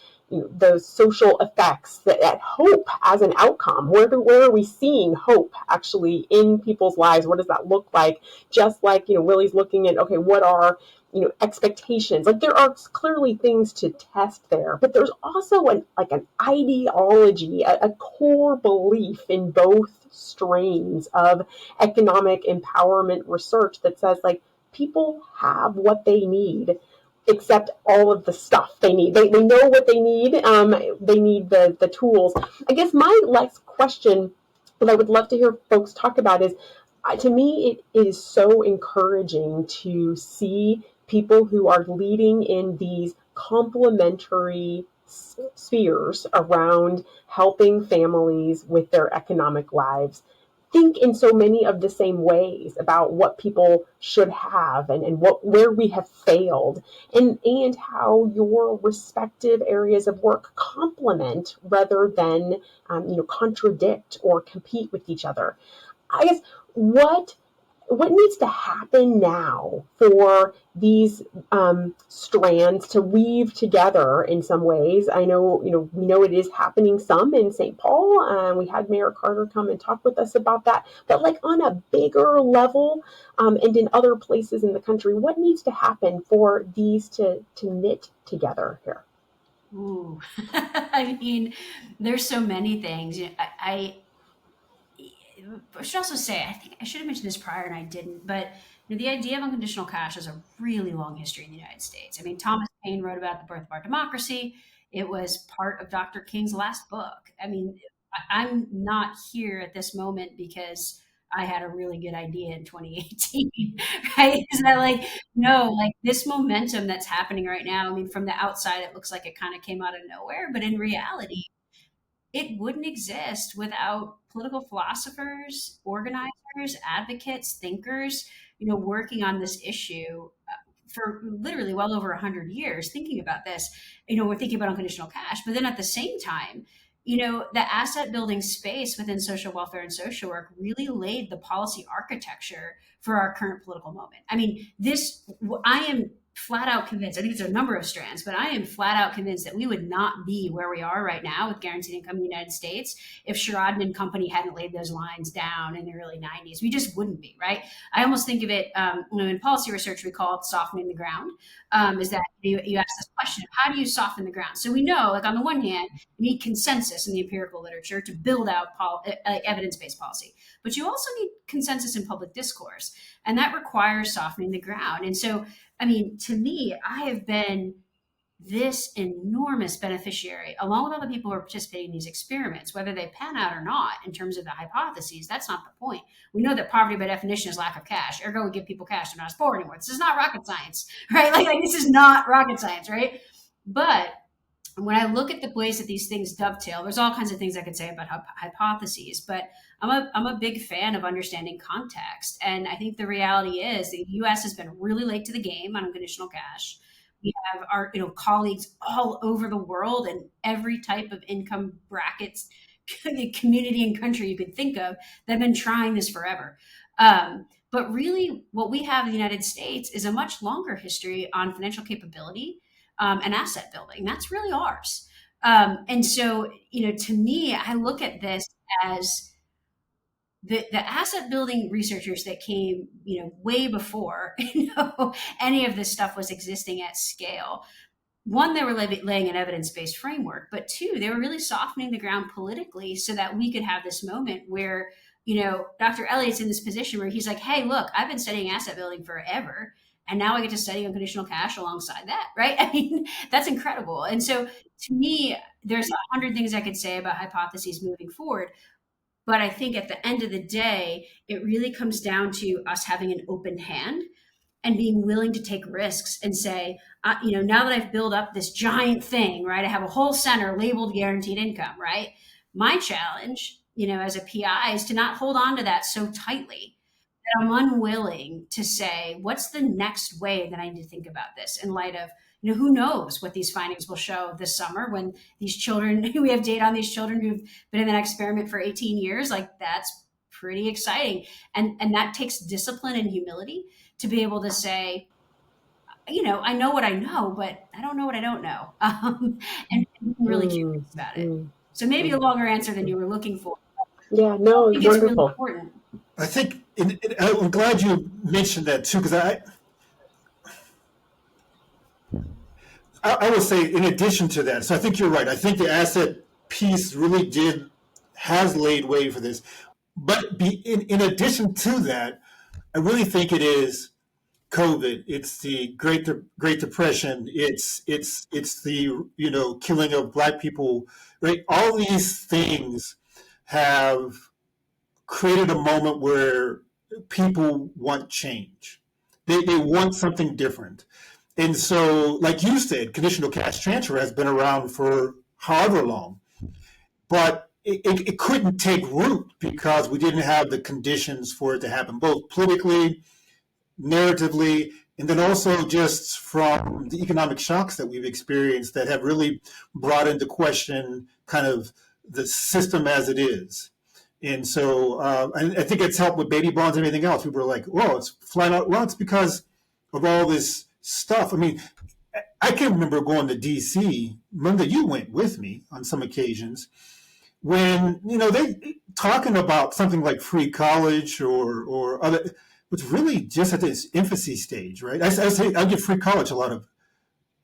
those social effects, that hope as an outcome. Where are we seeing hope actually in people's lives? What does that look like? Just like, Willie's looking at, okay, what are, expectations? Like there are clearly things to test there, but there's also an ideology, a core belief in both strains of economic empowerment research that says like people have what they need, except all of the stuff they need. They know what they need. They need the tools. I guess my last question that I would love to hear folks talk about is, to me, it is so encouraging to see people who are leading in these complementary spheres around helping families with their economic lives think in so many of the same ways about what people should have, and where we have failed, and how your respective areas of work complement rather than contradict or compete with each other. I guess what needs to happen now for these strands to weave together in some ways? I know, we know it is happening some in St. Paul. We had Mayor Carter come and talk with us about that. But like on a bigger level, and in other places in the country, what needs to happen for these to knit together here? Ooh, I mean, there's so many things. I should also say, I think I should have mentioned this prior and I didn't, but the idea of unconditional cash has a really long history in the United States. I mean, Thomas Paine wrote about the birth of our democracy. It was part of Dr. King's last book. I mean, I'm not here at this moment because I had a really good idea in 2018, right? Is that like, no, like this momentum that's happening right now, I mean, from the outside, it looks like it kind of came out of nowhere, but in reality, it wouldn't exist without political philosophers, organizers, advocates, thinkers, working on this issue for literally well over 100 years, thinking about this. We're thinking about unconditional cash, but then at the same time, the asset building space within social welfare and social work really laid the policy architecture for our current political moment. I mean, I am flat out convinced, I think it's a number of strands, but I am flat out convinced that we would not be where we are right now with guaranteed income in the United States if Sherrod and company hadn't laid those lines down in the early 90s. We just wouldn't be, right? I almost think of it, in policy research, we call it softening the ground, is that you ask this question, how do you soften the ground? So we know, like on the one hand, you need consensus in the empirical literature to build out evidence-based policy, but you also need consensus in public discourse, and that requires softening the ground. And so, I mean, to me, I have been this enormous beneficiary, along with all the people who are participating in these experiments, whether they pan out or not, in terms of the hypotheses. That's not the point. We know that poverty by definition is lack of cash. Ergo, we give people cash. They're not as poor anymore. This is not rocket science, right? Like this is not rocket science, right? But when I look at the ways that these things dovetail, there's all kinds of things I could say about hypotheses, but I'm a big fan of understanding context. And I think the reality is the U.S. has been really late to the game on unconditional cash. We have our colleagues all over the world and every type of income brackets, community and country you could think of that have been trying this forever. But really, what we have in the United States is a much longer history on financial capability and asset building. That's really ours. And so, to me, I look at this as the asset building researchers that came, way before, any of this stuff was existing at scale. One, they were laying an evidence-based framework, but two, they were really softening the ground politically so that we could have this moment where, Dr. Elliott's in this position where he's like, hey, look, I've been studying asset building forever, and now I get to study unconditional cash alongside that, right? I mean, that's incredible. And so to me, there's 100 things I could say about hypotheses moving forward. But I think at the end of the day, it really comes down to us having an open hand and being willing to take risks and say, now that I've built up this giant thing, right? I have a whole center labeled guaranteed income, right? My challenge, as a PI is to not hold on to that so tightly that I'm unwilling to say, what's the next way that I need to think about this in light of, who knows what these findings will show this summer when these children, we have data on these children who've been in that experiment for 18 years, like that's pretty exciting. And that takes discipline and humility to be able to say, I know what I know, but I don't know what I don't know. And I'm really curious about it. So maybe a longer answer than you were looking for. Yeah, no, I think it's it's really wonderful. important. I think I'm glad you mentioned that too, because I would say in addition to that, so I think you're right. I think the asset piece really has laid way for this. But in addition to that, I really think it is COVID. It's the Great Depression. It's the killing of Black people. Right. All these things have created a moment where people want change. They want something different. And so, like you said, conditional cash transfer has been around for however long, but it couldn't take root because we didn't have the conditions for it to happen, both politically, narratively, and then also just from the economic shocks that we've experienced that have really brought into question kind of the system as it is. And so I think it's helped with baby bonds and everything else. People are like, "Whoa, it's flying out." Well, it's because of all this stuff. I mean, I can remember going to D.C. Remember, you went with me on some occasions when they talking about something like free college or other. It's really just at this infancy stage, right? I say I give free college a lot of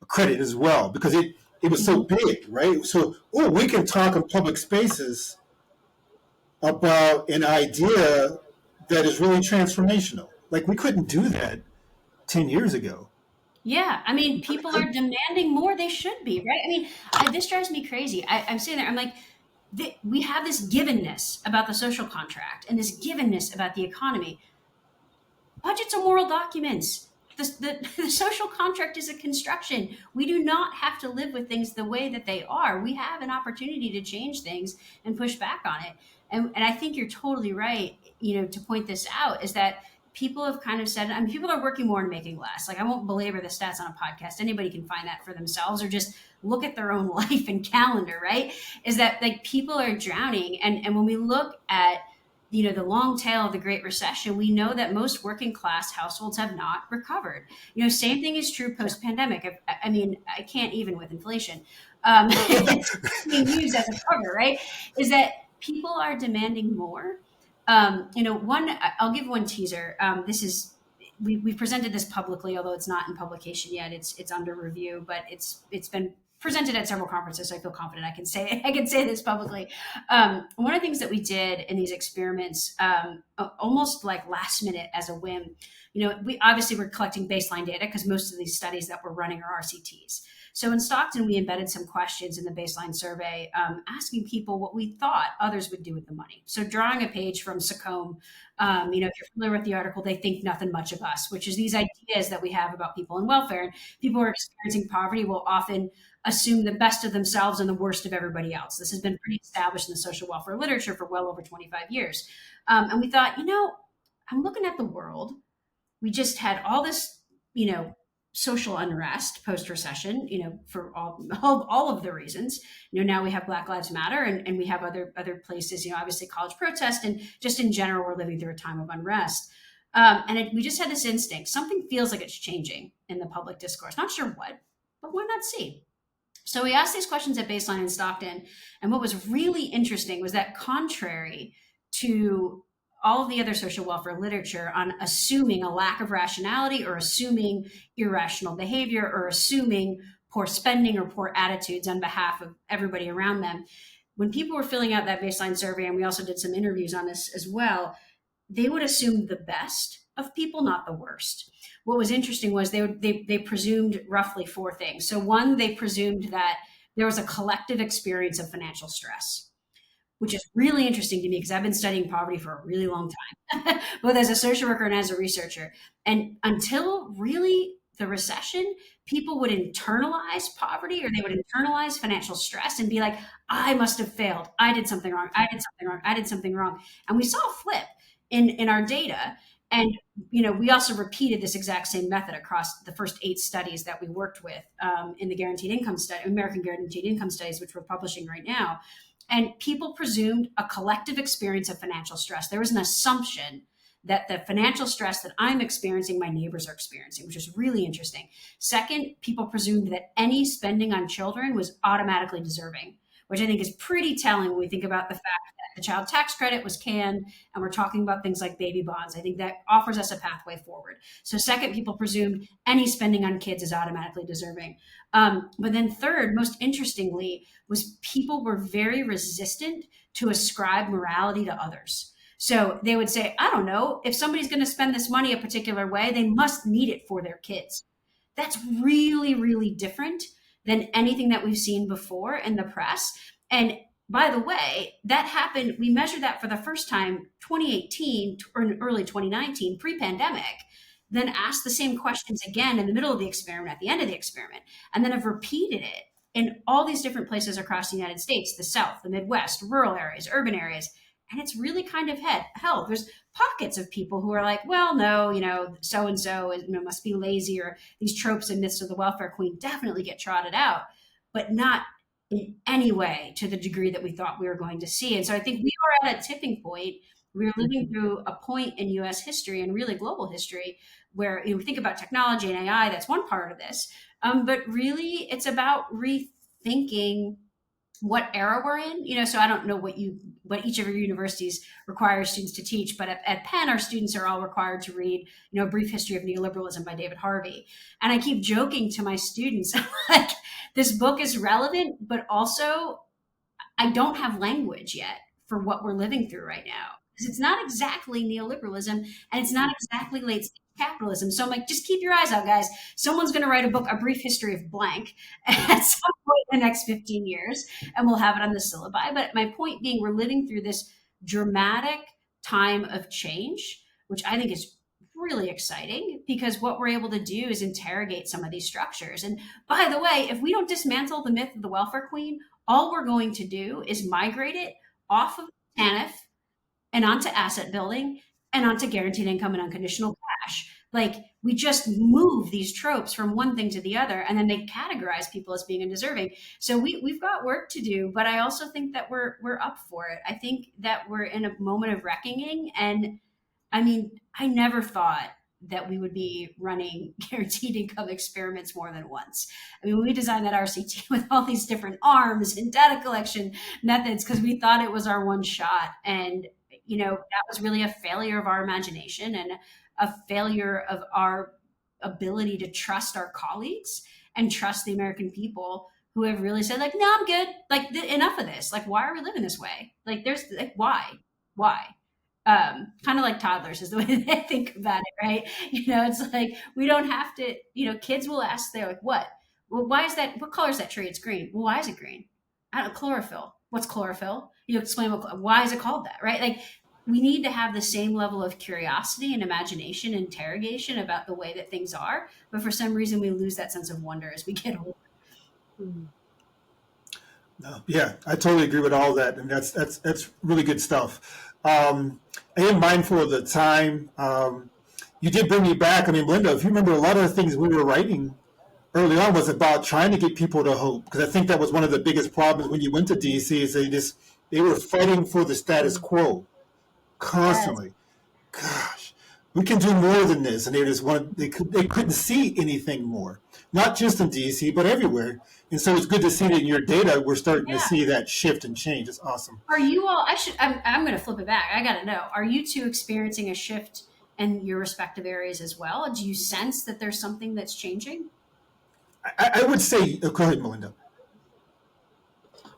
credit as well because it was so big, right? So we can talk in public spaces about an idea that is really transformational. Like we couldn't do that 10 years ago. Yeah, I mean, people are demanding more. They should be, right? I mean, this drives me crazy. I'm sitting there, I'm like, we have this givenness about the social contract and this givenness about the economy. Budgets are moral documents. The social contract is a construction. We do not have to live with things the way that they are. We have an opportunity to change things and push back on it. And I think you're totally right, to point this out, is that people have kind of said, I mean, people are working more and making less. Like, I won't belabor the stats on a podcast. Anybody can find that for themselves or just look at their own life and calendar, right? Is that like people are drowning. And when we look at, the long tail of the Great Recession, we know that most working class households have not recovered. Same thing is true post-pandemic. I mean, I can't even with inflation. It's being used as a cover, right? Is that people are demanding more. I'll give one teaser. We presented this publicly, although it's not in publication yet. It's under review, but it's been presented at several conferences, so I feel confident I can say this publicly. One of the things that we did in these experiments, almost like last minute as a whim, we obviously were collecting baseline data because most of these studies that we're running are RCTs. So in Stockton, we embedded some questions in the baseline survey, asking people what we thought others would do with the money. So drawing a page from Sacombe, if you're familiar with the article, They Think Nothing Much of Us, which is these ideas that we have about people in welfare. And people who are experiencing poverty will often assume the best of themselves and the worst of everybody else. This has been pretty established in the social welfare literature for well over 25 years. And we thought, I'm looking at the world. We just had all this, social unrest post-recession, for all of the reasons. Now we have Black Lives Matter and we have other places, obviously college protest, and just in general, we're living through a time of unrest. We just had this instinct. Something feels like it's changing in the public discourse. Not sure what, but why not see? So we asked these questions at baseline in Stockton. And what was really interesting was that contrary to all of the other social welfare literature on assuming a lack of rationality or assuming irrational behavior or assuming poor spending or poor attitudes on behalf of everybody around them. When people were filling out that baseline survey, and we also did some interviews on this as well, they would assume the best of people, not the worst. What was interesting was they presumed roughly four things. So one, they presumed that there was a collective experience of financial stress, which is really interesting to me because I've been studying poverty for a really long time, both as a social worker and as a researcher. And until really the recession, people would internalize poverty or they would internalize financial stress and be like, I must have failed. I did something wrong. I did something wrong. I did something wrong. And we saw a flip in our data. And we also repeated this exact same method across the first 8 studies that we worked with in the guaranteed income study, American Guaranteed Income Studies, which we're publishing right now. And people presumed a collective experience of financial stress. There was an assumption that the financial stress that I'm experiencing, my neighbors are experiencing, which is really interesting. Second, people presumed that any spending on children was automatically deserving, which I think is pretty telling when we think about the fact that the child tax credit was canned and we're talking about things like baby bonds. I think that offers us a pathway forward. So second, people presumed any spending on kids is automatically deserving. But then third, most interestingly, was people were very resistant to ascribe morality to others. So they would say, I don't know, if somebody's going to spend this money a particular way, they must need it for their kids. That's really, really different than anything that we've seen before in the press. And by the way, that happened, we measured that for the first time 2018 or early 2019, pre-pandemic, then asked the same questions again in the middle of the experiment, at the end of the experiment, and then have repeated it in all these different places across the United States, the South, the Midwest, rural areas, urban areas. And it's really kind of held. There's pockets of people who are like, well, no, so-and-so must be lazy, or these tropes and myths of the welfare queen definitely get trotted out, but not in any way to the degree that we thought we were going to see. And so I think we are at a tipping point. We're living through a point in US history and really global history where we think about technology and AI, that's one part of this. But really it's about rethinking what era we're in, so I don't know what each of your universities requires students to teach, but at Penn, our students are all required to read, A Brief History of Neoliberalism by David Harvey. And I keep joking to my students, like, this book is relevant, but also I don't have language yet for what we're living through right now. Because it's not exactly neoliberalism and it's not exactly late stage capitalism. So I'm like, just keep your eyes out, guys. Someone's going to write a book, A Brief History of Blank, at some point in the next 15 years, and we'll have it on the syllabi. But my point being, we're living through this dramatic time of change, which I think is really exciting, because what we're able to do is interrogate some of these structures. And by the way, if we don't dismantle the myth of the welfare queen, all we're going to do is migrate it off of TANF and onto asset building and onto guaranteed income and unconditional cash. Like, we just move these tropes from one thing to the other, and then they categorize people as being undeserving. So we've got work to do, but I also think that we're up for it. I think that we're in a moment of reckoning. And I mean, I never thought that we would be running guaranteed income experiments more than once. I mean, we designed that RCT with all these different arms and data collection methods because we thought it was our one shot. And that was really a failure of our imagination and a failure of our ability to trust our colleagues and trust the American people who have really said, like, no, I'm good. Like, enough of this. Like, why are we living this way? Like, there's like, why? Kind of like toddlers is the way they think about it, right? It's like, we don't have to, kids will ask, they're like, what? Well, why is that? What color is that tree? It's green. Well, why is it green? I don't know, chlorophyll. What's chlorophyll? Explain why is it called that, right? Like, we need to have the same level of curiosity and imagination and interrogation about the way that things are. But for some reason, we lose that sense of wonder as we get older. No, yeah, I totally agree with all that. And that's really good stuff. I am mindful of the time. You did bring me back. I mean, Linda, if you remember, a lot of the things we were writing early on was about trying to get people to hope. Because I think that was one of the biggest problems when you went to DC is they were fighting for the status quo constantly. Gosh. we can do more than this, and they couldn't see anything more, not just in DC but everywhere. And so it's good to see that in your data we're starting to Yeah. see that shift and change. It's awesome. Are you all? I'm going to flip it back. I got to know. Are you two experiencing a shift in your respective areas as well? Do you sense that there's something that's changing? I would say, go ahead, Melinda.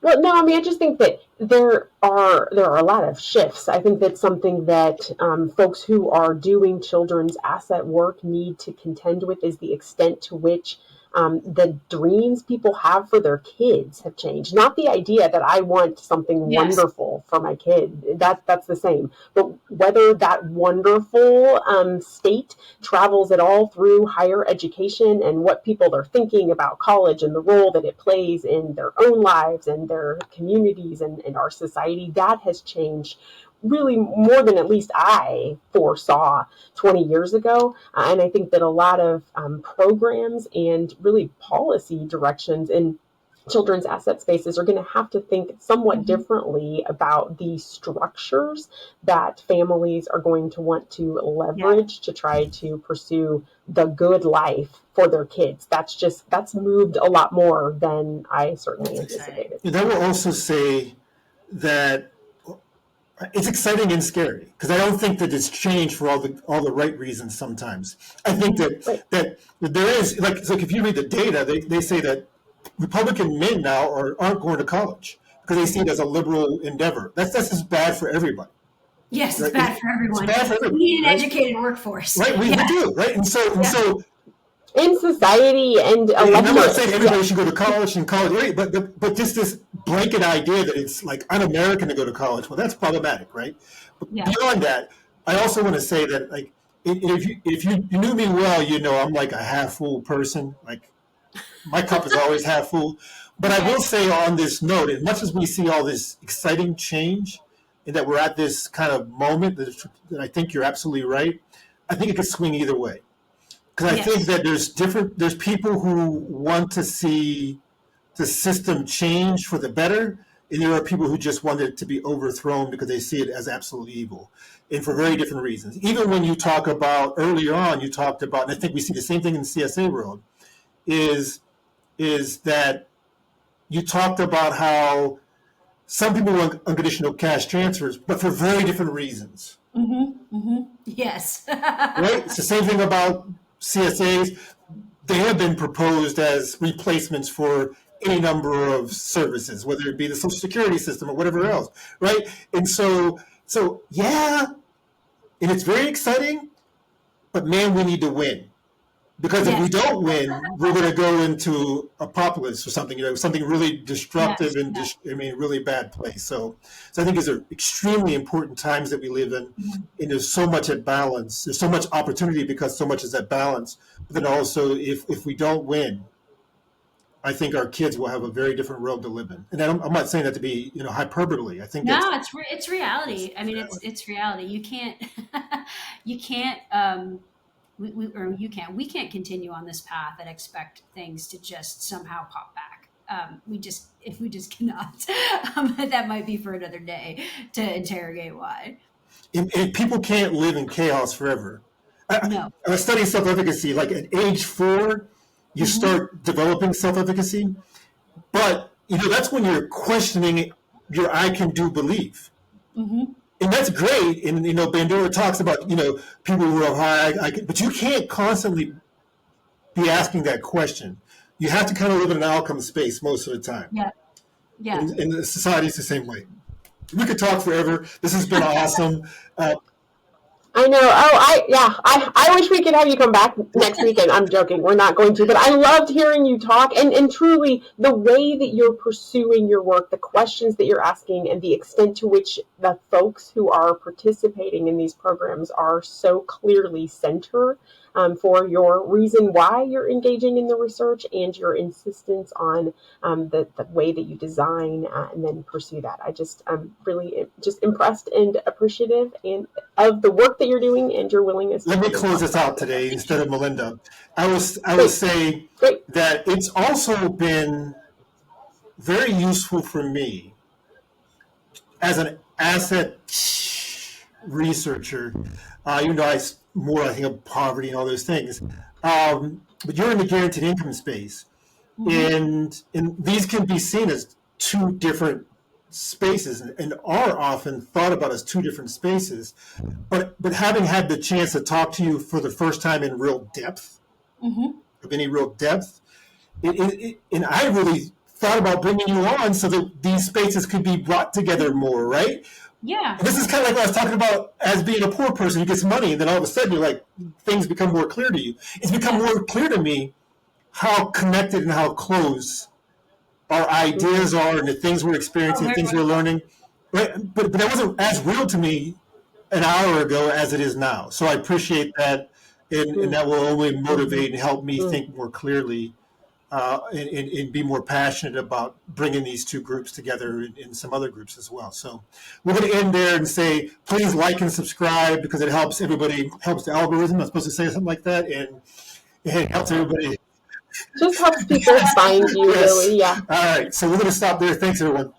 Well, no, I mean, I just think that there are a lot of shifts. I think that's something that folks who are doing children's asset work need to contend with is the extent to which the dreams people have for their kids have changed. Not the idea that I want something Yes. wonderful for my kid. That's the same. But whether that wonderful state travels at all through higher education and what people are thinking about college and the role that it plays in their own lives and their communities and our society, that has changed really more than at least I foresaw 20 years ago. And I think that a lot of programs and really policy directions in children's asset spaces are going to have to think somewhat differently about the structures that families are going to want to leverage to try to pursue the good life for their kids. That's moved a lot more than I certainly anticipated. And I will also say that it's exciting and scary because I don't think that it's changed for all the right reasons. Sometimes I think that there is like if you read the data, they say that Republican men now aren't going to college because they see it as a liberal endeavor. That's just bad for everybody. Yes, it's Right? bad for everyone. It's bad for everyone. We need an right? educated workforce. Right, we do, right? And so in society and I'm not saying everybody should go to college and college, but just this blanket idea that it's like un-American to go to college, well, that's problematic, right? But beyond that, I also want to say that like if you knew me well, you know I'm like a half full person. Like my cup is always half full. But I will say on this note, as much as we see all this exciting change, and that we're at this kind of moment that I think you're absolutely right, I think it could swing either way. Because I think that there's people who want to see the system change for the better, and there are people who just want it to be overthrown because they see it as absolutely evil, and for very different reasons. Even when you talk about earlier on, you talked about, and I think we see the same thing in the CSA world, is that you talked about how some people want unconditional cash transfers, but for very different reasons. Yes. Right? It's the same thing about CSAs. They have been proposed as replacements for any number of services, whether it be the Social Security system or whatever else, right? And so yeah, and it's very exciting, but man, we need to win. Because if we don't win, we're going to go into apocalypse or something, something really destructive and really bad place. So I think these are extremely important times that we live in, and there's so much at balance. There's so much opportunity because so much is at balance. But then also, if we don't win, I think our kids will have a very different world to live in. And I'm not saying that to be hyperbole. I think it's reality. I mean, it's reality. You can't you can't. We can't continue on this path and expect things to just somehow pop back. If we just cannot, that might be for another day to interrogate why. And people can't live in chaos forever. No. I was studying self-efficacy. Like at age 4, you start developing self-efficacy, but that's when you're questioning your "I can do" belief. And that's great. And, Bandura talks about, people who are high, but you can't constantly be asking that question. You have to kind of live in an outcome space most of the time. Yeah. And the society's the same way. We could talk forever. This has been awesome. I know. I wish we could have you come back next weekend. I'm joking. We're not going to. But I loved hearing you talk. And truly, the way that you're pursuing your work, the questions that you're asking, and the extent to which the folks who are participating in these programs are so clearly centered for your reason why you're engaging in the research and your insistence on the way that you design and then pursue that. I'm really just impressed and appreciative of the work that you're doing and your willingness. Let me close this out today instead of Melinda. I will say that it's also been very useful for me as an asset researcher, even though I think of poverty and all those things. But you're in the guaranteed income space, and these can be seen as two different spaces, and are often thought about as two different spaces. But having had the chance to talk to you for the first time in real depth, of any real depth, and I really thought about bringing you on so that these spaces could be brought together more, right? Yeah. And this is kind of like what I was talking about as being a poor person who gets money, and then all of a sudden you're like, things become more clear to you. It's become more clear to me how connected and how close our ideas are, and the things we're experiencing, the things we're learning. Right? But that wasn't as real to me an hour ago as it is now. So I appreciate that, and that will only motivate and help me think more clearly, and be more passionate about bringing these two groups together and some other groups as well. So we're going to end there and say, please like and subscribe, because it helps everybody, helps the algorithm. I'm supposed to say something like that, and it helps everybody. Just helps people find you, Yes. really. Yeah. All right. So we're going to stop there. Thanks, everyone.